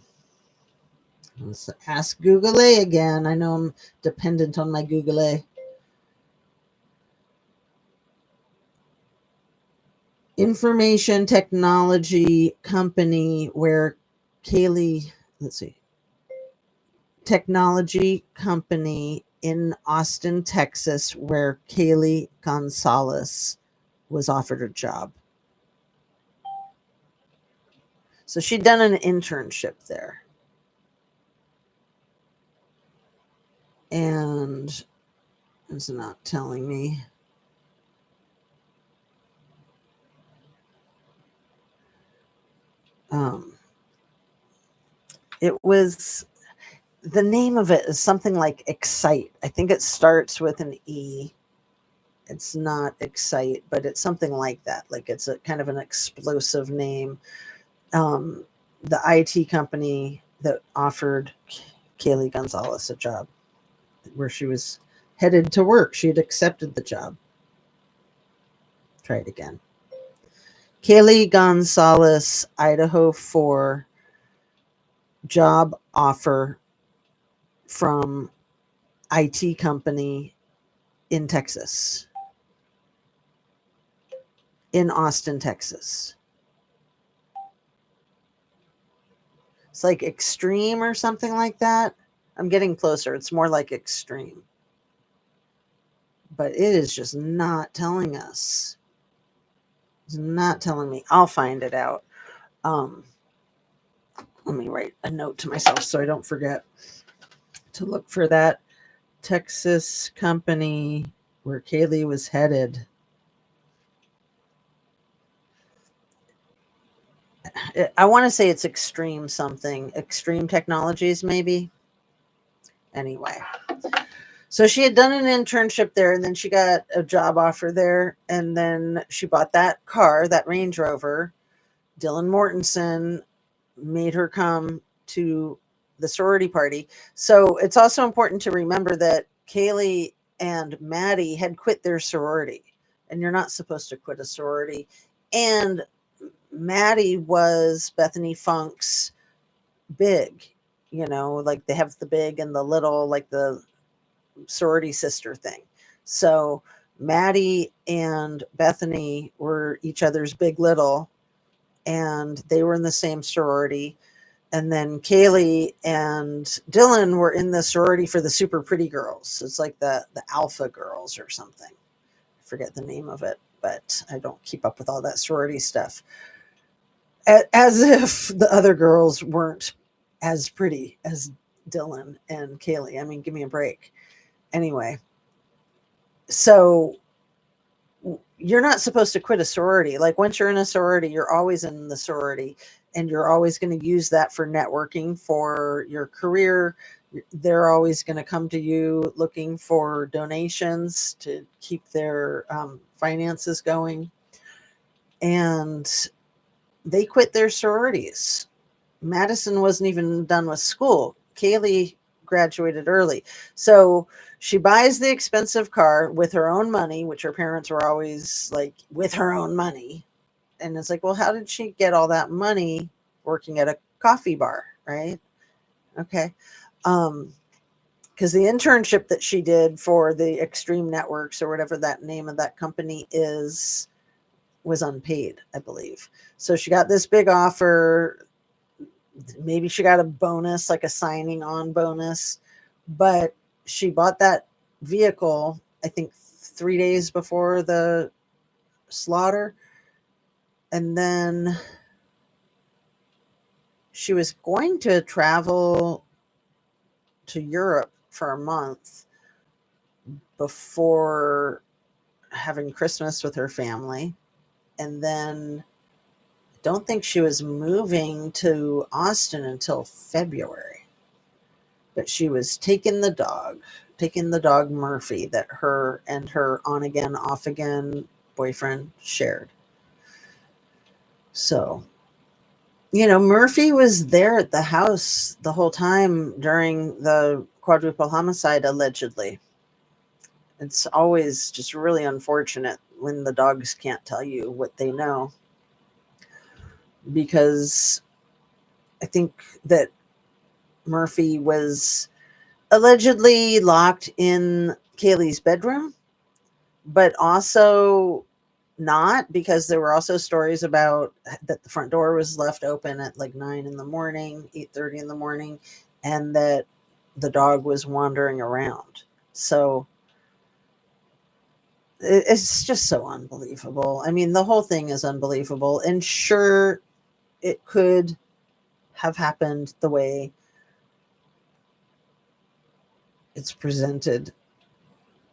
Let's ask Google again. I know I'm dependent on my Google. Information technology company where Kaylee, let's see, technology company in Austin, Texas, where Kaylee Gonzalez was offered a job. So she'd done an internship there. And it's not telling me. Um, it was the name of it is something like Excite. I think it starts with an E. It's not Excite, but it's something like that. Like it's a kind of an explosive name. Um, the IT company that offered Kaylee Gonzalez a job where she was headed to work. She had accepted the job. Try it again. Kaylee Gonzalez, Idaho 4, job offer from IT company in Texas, in Austin, Texas. It's like Extreme or something like that. I'm getting closer. It's more like Extreme. But it is just not telling us. It's not telling me. I'll find it out. Um, Let me write a note to myself so I don't forget to look for that Texas company where Kaylee was headed. I want to say it's Extreme something, Extreme Technologies, maybe. Anyway, so she had done an internship there and then she got a job offer there. And then she bought that car, that Range Rover. Dylan Mortensen made her come to the sorority party. So it's also important to remember that Kaylee and Maddie had quit their sorority, and you're not supposed to quit a sorority. And Maddie was Bethany Funk's big, like they have the big and the little, like the sorority sister thing. So Maddie and Bethany were each other's big little, and they were in the same sorority. And then Kaylee and Dylan were in the sorority for the super pretty girls. It's like the alpha girls or something. I forget the name of it, but I don't keep up with all that sorority stuff. As if the other girls weren't as pretty as Dylan and Kaylee. I mean, give me a break. Anyway, so you're not supposed to quit a sorority. Like once you're in a sorority, you're always in the sorority, and you're always going to use that for networking for your career. They're always going to come to you looking for donations to keep their finances going. And they quit their sororities. Madison wasn't even done with school. Kaylee graduated early. So she buys the expensive car with her own money, which her parents were always like, with her own money. And it's like, well, how did she get all that money working at a coffee bar? Right. Okay. Because the internship that she did for the Extreme Networks or whatever that name of that company is was unpaid, I believe. So she got this big offer. Maybe she got a bonus, like a signing on bonus, but she bought that vehicle, I think 3 days before the slaughter. And then she was going to travel to Europe for a month before having Christmas with her family. And then I don't think she was moving to Austin until February. But she was taking the dog Murphy that her and her on again, off again boyfriend shared. So, Murphy was there at the house the whole time during the quadruple homicide, allegedly. It's always just really unfortunate when the dogs can't tell you what they know, because I think that Murphy was allegedly locked in Kaylee's bedroom, but also not, because there were also stories about that the front door was left open at like 9 in the morning, 8:30 in the morning, and that the dog was wandering around. So it's just so unbelievable. I mean, the whole thing is unbelievable. And sure, it could have happened the way it's presented.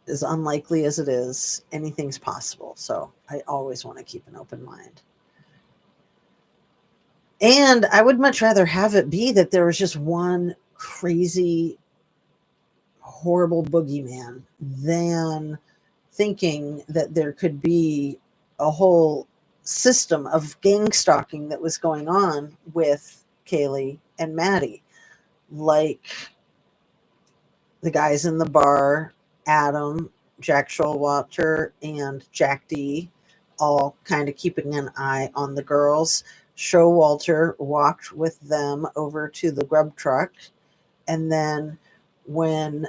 As unlikely as it is, anything's possible. So I always want to keep an open mind. And I would much rather have it be that there was just one crazy, horrible boogeyman than thinking that there could be a whole system of gang stalking that was going on with Kaylee and Maddie. Like the guys in the bar, Adam, Jack Showalter, and Jack D, all kind of keeping an eye on the girls. Showalter walked with them over to the grub truck, and then when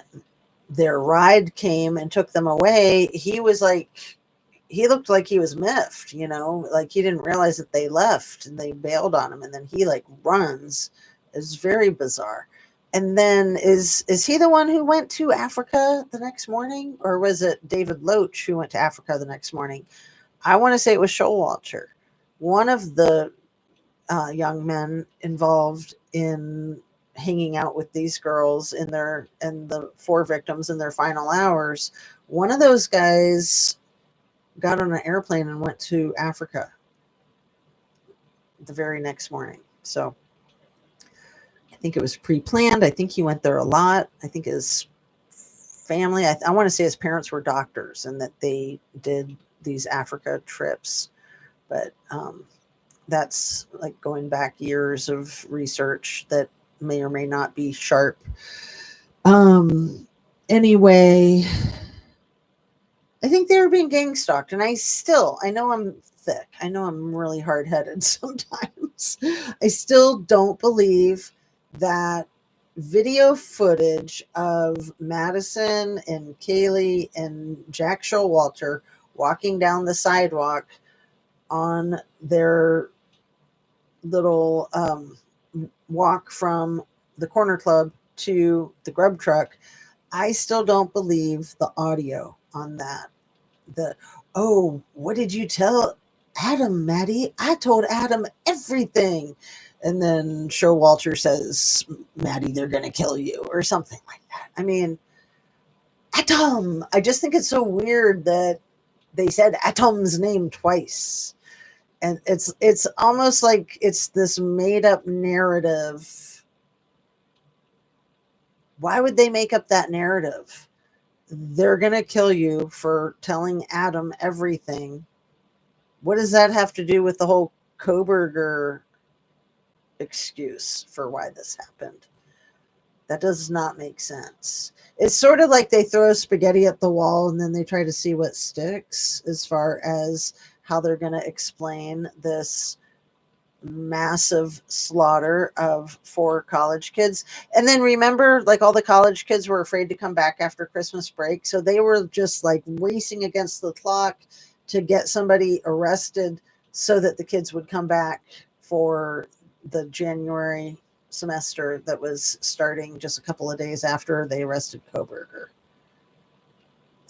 their ride came and took them away, he looked like he was miffed, like he didn't realize that they left and they bailed on him, and then he like runs. It's very bizarre. And then is he the one who went to Africa the next morning, or was it David Loach who went to Africa the next morning? I want to say it was Showalter, one of the young men involved in hanging out with these girls and the four victims in their final hours. One of those guys got on an airplane and went to Africa the very next morning. So I think it was pre-planned. I think he went there a lot. I think his family, I want to say his parents were doctors and that they did these Africa trips. But that's like going back years of research that may or may not be sharp. Anyway, I think they were being gang stalked, and I know I'm thick. I know I'm really hard headed sometimes. I still don't believe that video footage of Madison and Kaylee and Jack Showalter walking down the sidewalk on their little walk from the corner club to the grub truck. I still don't believe the audio on that. Oh, what did you tell Adam, Maddie? I told Adam everything. And then Showalter says, Maddie, they're going to kill you, or something like that. I mean, Atom. I just think it's so weird that they said Atom's name twice. And it's almost like it's this made up narrative. Why would they make up that narrative? They're going to kill you for telling Adam everything. What does that have to do with the whole Koberger excuse for why this happened? That does not make sense. It's sort of like they throw spaghetti at the wall and then they try to see what sticks as far as how they're going to explain this massive slaughter of 4 college kids. And then remember, like, all the college kids were afraid to come back after Christmas break. So they were just like racing against the clock to get somebody arrested so that the kids would come back for the January semester that was starting just a couple of days after they arrested Koberger.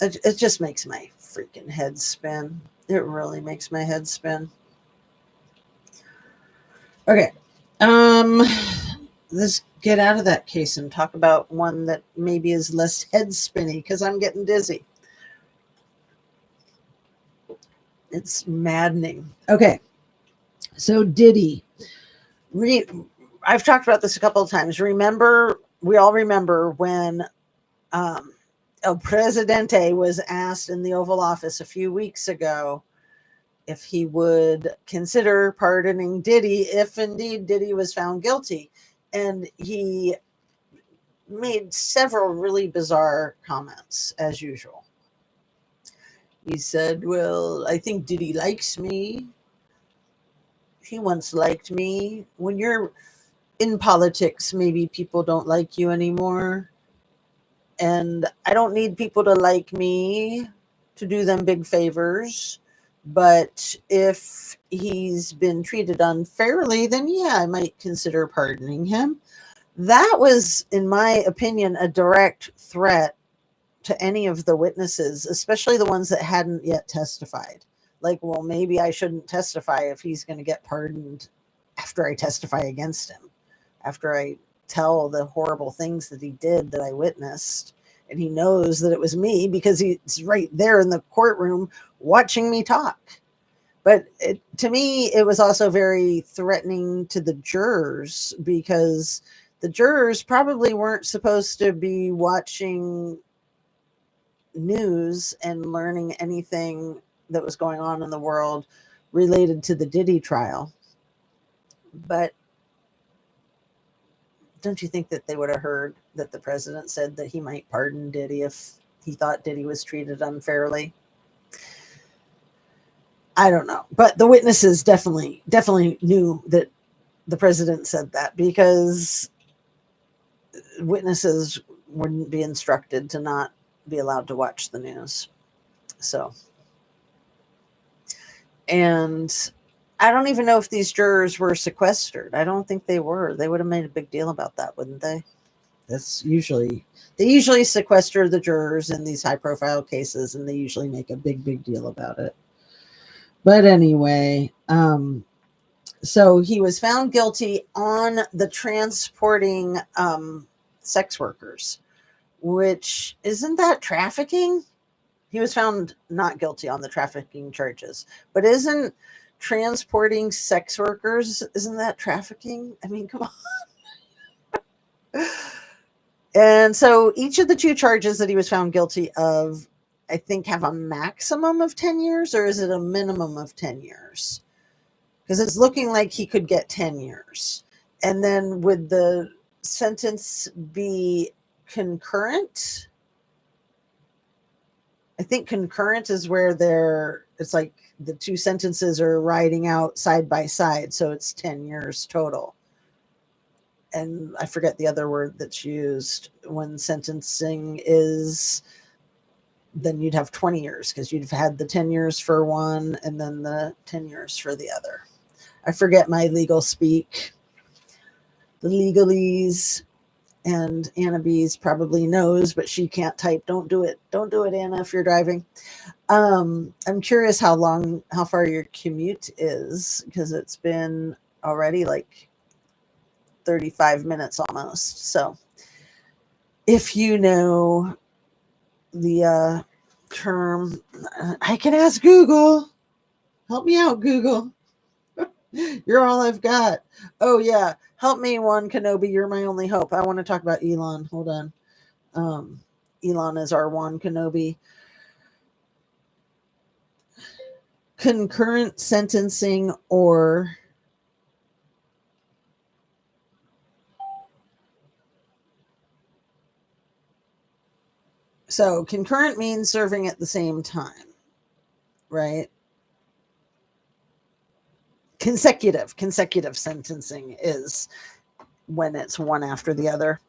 It just makes my freaking head spin. It really makes my head spin. Okay. Let's get out of that case and talk about one that maybe is less head spinny because I'm getting dizzy. It's maddening. Okay. So Diddy. I've talked about this a couple of times. We all remember when El Presidente was asked in the Oval Office a few weeks ago if he would consider pardoning Diddy if indeed Diddy was found guilty. And he made several really bizarre comments, as usual. He said, well, I think Diddy likes me. He once liked me. When you're in politics, maybe people don't like you anymore. And I don't need people to like me to do them big favors. But if he's been treated unfairly, then yeah, I might consider pardoning him. That was, in my opinion, a direct threat to any of the witnesses, especially the ones that hadn't yet testified. Like, well, maybe I shouldn't testify if he's going to get pardoned after I testify against him, after I tell the horrible things that he did that I witnessed. And he knows that it was me because he's right there in the courtroom watching me talk. But to me, it was also very threatening to the jurors, because the jurors probably weren't supposed to be watching news and learning anything that was going on in the world related to the Diddy trial. But don't you think that they would have heard that the president said that he might pardon Diddy if he thought Diddy was treated unfairly? I don't know. But the witnesses definitely knew that the president said that, because witnesses wouldn't be instructed to not be allowed to watch the news. So, and I don't even know if these jurors were sequestered. I don't think they were. They would have made a big deal about that, wouldn't they? They usually sequester the jurors in these high profile cases, and they usually make a big deal about it. But anyway, so he was found guilty on the transporting sex workers, which, isn't that trafficking? He was found not guilty on the trafficking charges, but isn't transporting sex workers, isn't that trafficking? I mean, come on. And so each of the two charges that he was found guilty of, I think, have a maximum of 10 years, or is it a minimum of 10 years? Because it's looking like he could get 10 years. And then would the sentence be concurrent? I think concurrent is where it's like the two sentences are riding out side by side. So it's 10 years total. And I forget the other word that's used when sentencing is, then you'd have 20 years, because you'd have had the 10 years for one and then the 10 years for the other. I forget my legal speak, the legalese, and Anna B's probably knows, but she can't type. Don't do it. Don't do it, Anna, if you're driving. I'm curious how far your commute is, because it's been already like 35 minutes almost. So if you know the term, I can ask Google. Help me out, Google. You're all I've got. Oh yeah, help me, one Kenobi. You're my only hope. I want to talk about Elon. Hold on. Elon is our one Kenobi. Concurrent sentencing, or so concurrent means serving at the same time, right? Consecutive sentencing is when it's one after the other.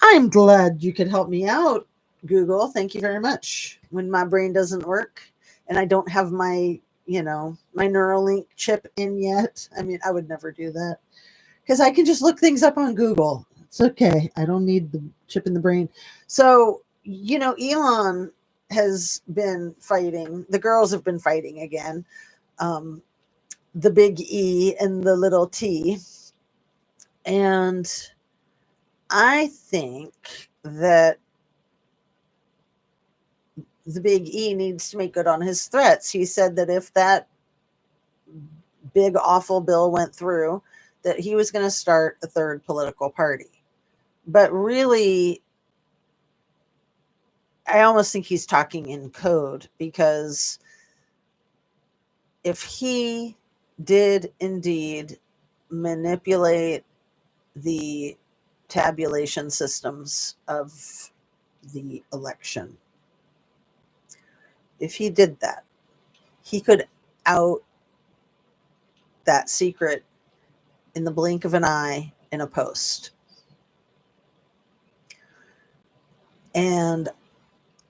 I'm glad you could help me out, Google. Thank you very much. When my brain doesn't work and I don't have my Neuralink chip in yet. I mean, I would never do that, because I can just look things up on Google. It's okay. I don't need the chip in the brain. So, Elon has been fighting. The girls have been fighting again. The big E and the little T. And I think that the big E needs to make good on his threats. He said that if that big, awful bill went through, that he was going to start a third political party. But really, I almost think he's talking in code, because if he did indeed manipulate the tabulation systems of the election, if he did that, he could out that secret in the blink of an eye in a post. And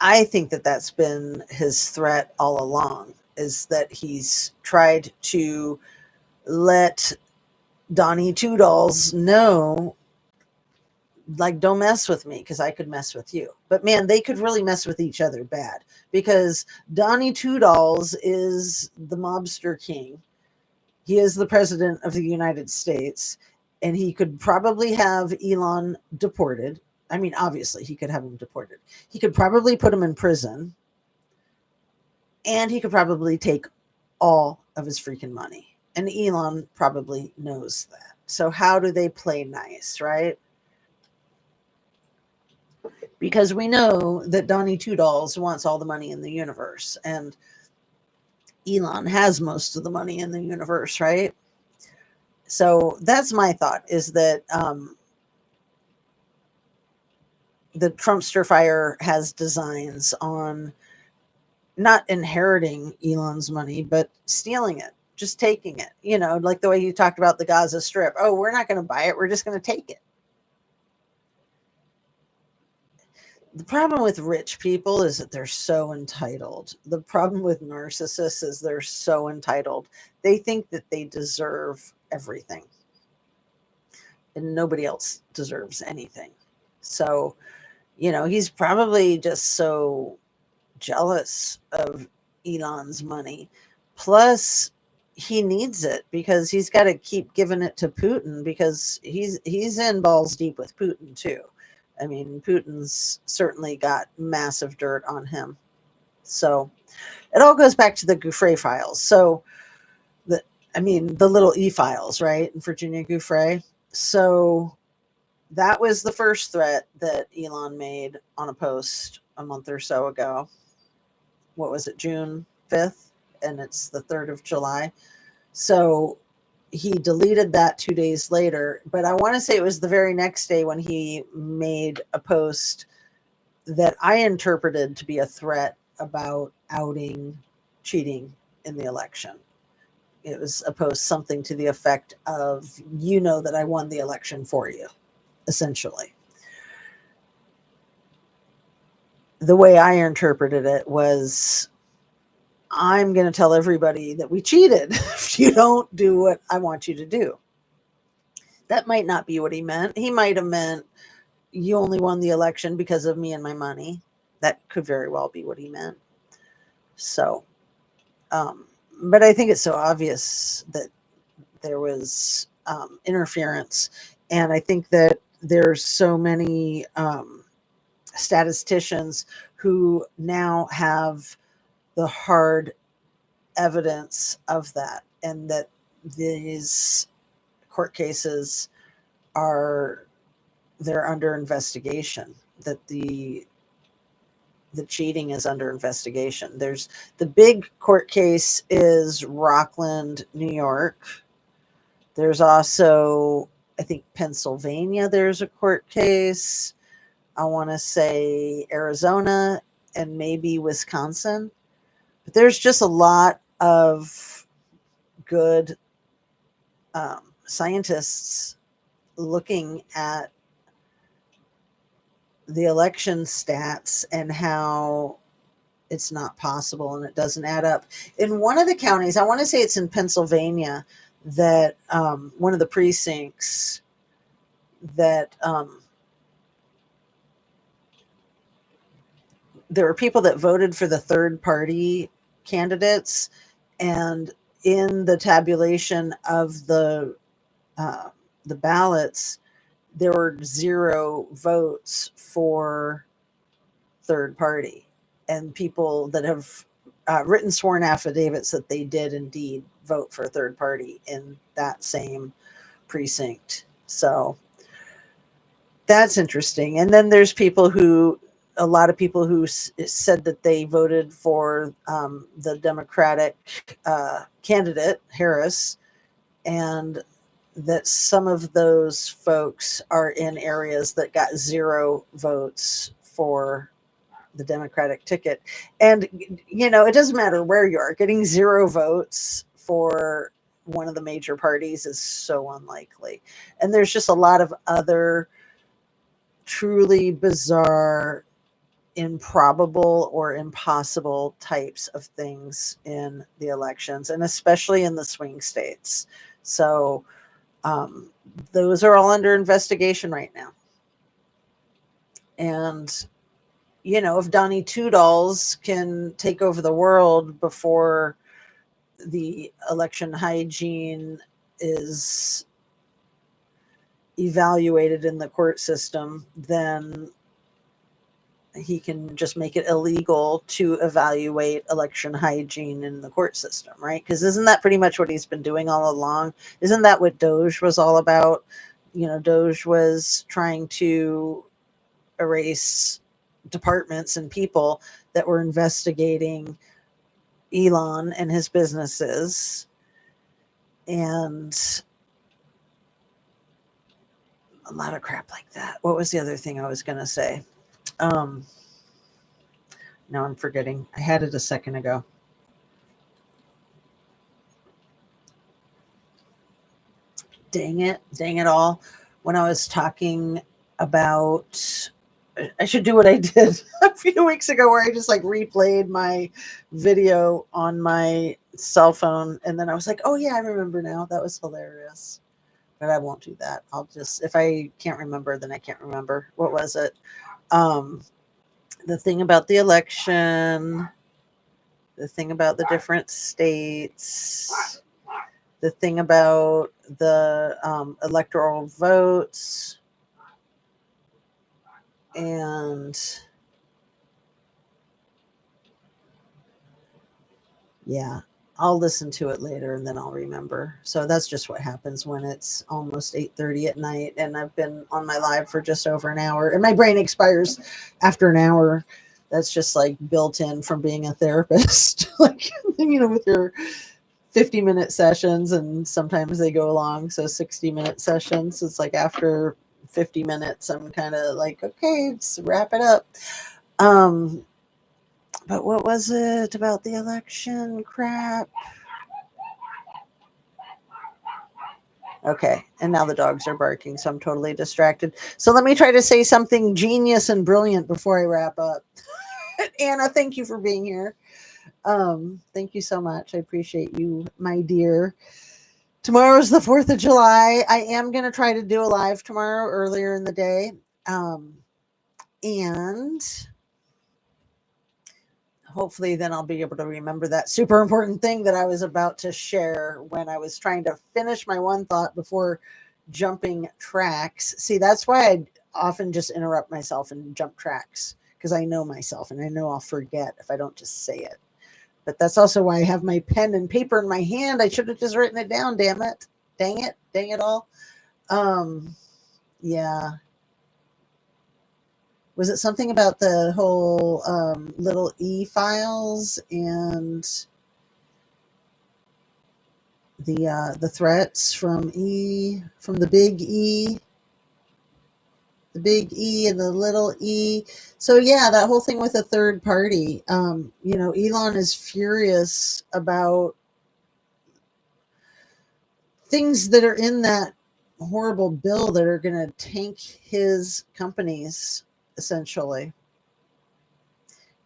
I think that that's been his threat all along, is that he's tried to let Donnie Two Dolls know, like, don't mess with me, because I could mess with you. But man, they could really mess with each other bad, because Donnie Two Dolls is the mobster king. He is the president of the United States, and he could probably have Elon deported. I mean, obviously, he could have him deported. He could probably put him in prison, and he could probably take all of his freaking money. And Elon probably knows that. So how do they play nice, right? Because we know that Donnie Two Dolls wants all the money in the universe, and Elon has most of the money in the universe, right? So that's my thought, is that the Trumpster fire has designs on not inheriting Elon's money, but stealing it, just taking it. Like the way you talked about the Gaza Strip. Oh, we're not going to buy it. We're just going to take it. The problem with rich people is that they're so entitled. The problem with narcissists is they're so entitled. They think that they deserve everything, and nobody else deserves anything. So, he's probably just so jealous of Elon's money. Plus, he needs it because he's got to keep giving it to Putin, because he's in balls deep with Putin too. I mean, Putin's certainly got massive dirt on him. So it all goes back to the Gouffre files. So the little e-files, right? Virginia Gouffre. So that was the first threat that Elon made on a post a month or so ago. What was it, June 5th? And it's the 3rd of July. So he deleted that 2 days later. But I want to say it was the very next day when he made a post that I interpreted to be a threat about outing cheating in the election. It was a post something to the effect of, that I won the election for you, essentially. The way I interpreted it was, I'm going to tell everybody that we cheated if you don't do what I want you to do. That might not be what he meant. He might have meant, you only won the election because of me and my money. That could very well be what he meant. So, but I think it's so obvious that there was interference. And I think that there's so many statisticians who now have the hard evidence of that, and that these court cases they're under investigation, that the cheating is under investigation. There's the big court case is Rockland, New York. There's also, I think, Pennsylvania, there's a court case. I want to say Arizona and maybe Wisconsin. But there's just a lot of good scientists looking at the election stats and how it's not possible and it doesn't add up. In one of the counties, I want to say it's in Pennsylvania, that one of the precincts that there were people that voted for the third party candidates, and in the tabulation of the ballots, there were 0 votes for third party, and people that have written sworn affidavits that they did indeed vote for a third party in that same precinct. So that's interesting. And then there's a lot of people who said that they voted for the Democratic candidate, Harris, and that some of those folks are in areas that got 0 votes for the Democratic ticket. And, it doesn't matter where you are, getting 0 votes for one of the major parties is so unlikely. And there's just a lot of other truly bizarre, improbable or impossible types of things in the elections, and especially in the swing states. So those are all under investigation right now. And, if Donnie Two Dolls can take over the world before the election hygiene is evaluated in the court system, then he can just make it illegal to evaluate election hygiene in the court system, right? Because isn't that pretty much what he's been doing all along? Isn't that what Doge was all about? Doge was trying to erase departments and people that were investigating Elon and his businesses, and a lot of crap like that. What was the other thing I was going to say? Now I'm forgetting. I had it a second ago. Dang it all. When I was talking about, I should do what I did a few weeks ago where I just like replayed my video on my cell phone. And then I was like, oh yeah, I remember now. That was hilarious. But I won't do that. I'll just, if I can't remember, then I can't remember. What was it? The thing about the election, the thing about the different states, the thing about the electoral votes, and yeah, I'll listen to it later and then I'll remember. So that's just what happens when it's almost 8:30 at night and I've been on my live for just over an hour and my brain expires after an hour. That's just like built in from being a therapist, like, with your 50-minute sessions, and sometimes they go long. So 60-minute sessions. It's like after 50 minutes, I'm kind of like, okay, let's wrap it up. But what was it about the election crap? Okay, and now the dogs are barking, so I'm totally distracted. So let me try to say something genius and brilliant before I wrap up. Anna, thank you for being here. Thank you so much. I appreciate you, my dear. Tomorrow's the 4th of July. I am going to try to do a live tomorrow earlier in the day. And hopefully then I'll be able to remember that super important thing that I was about to share when I was trying to finish my one thought before jumping tracks. See, that's why I often just interrupt myself and jump tracks, because I know myself and I know I'll forget if I don't just say it. But that's also why I have my pen and paper in my hand. I should have just written it down, damn it. Dang it all. Yeah. Was it something about the whole little E files and the threats from the big E? The big E and the little E. So yeah, that whole thing with a third party. Elon is furious about things that are in that horrible bill that are going to tank his companies, essentially.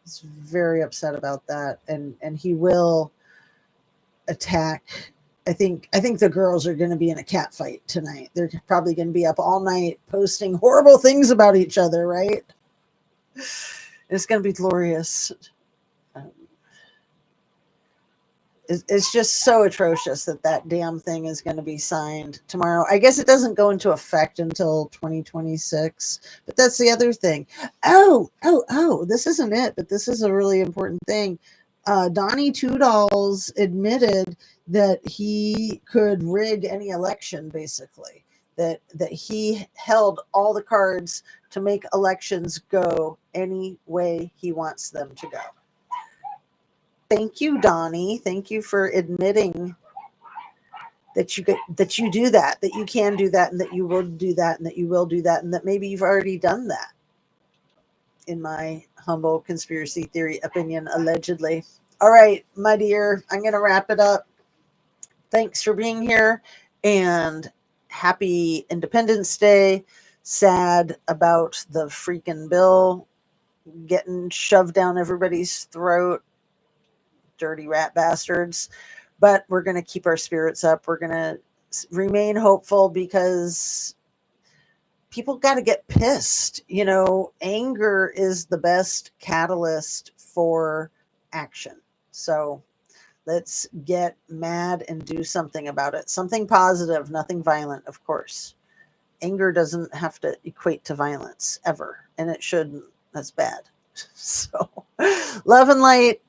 He's very upset about that, and he will attack. I think the girls are going to be in a cat fight tonight. They're probably going to be up all night posting horrible things about each other, right? It's going to be glorious. It's just so atrocious that damn thing is going to be signed tomorrow. I guess it doesn't go into effect until 2026, but that's the other thing. Oh, this isn't it, but this is a really important thing. Donnie Two Dolls admitted that he could rig any election, basically, that he held all the cards to make elections go any way he wants them to go. Thank you, Donnie. Thank you for admitting that you do that you can do that, and that you will do that, and that you will do that, and that maybe you've already done that. In my humble conspiracy theory opinion, allegedly. All right, my dear, I'm going to wrap it up. Thanks for being here, and happy Independence Day. Sad about the freaking bill getting shoved down everybody's throat. Dirty rat bastards. But we're going to keep our spirits up. We're going to remain hopeful, because people got to get pissed. Anger is the best catalyst for action. So let's get mad and do something about it. Something positive, nothing violent, of course. Anger doesn't have to equate to violence ever, and it shouldn't. That's bad. So, love and light.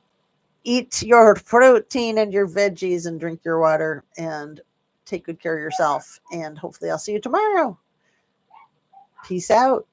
Eat your protein and your veggies and drink your water and take good care of yourself. And hopefully, I'll see you tomorrow. Peace out.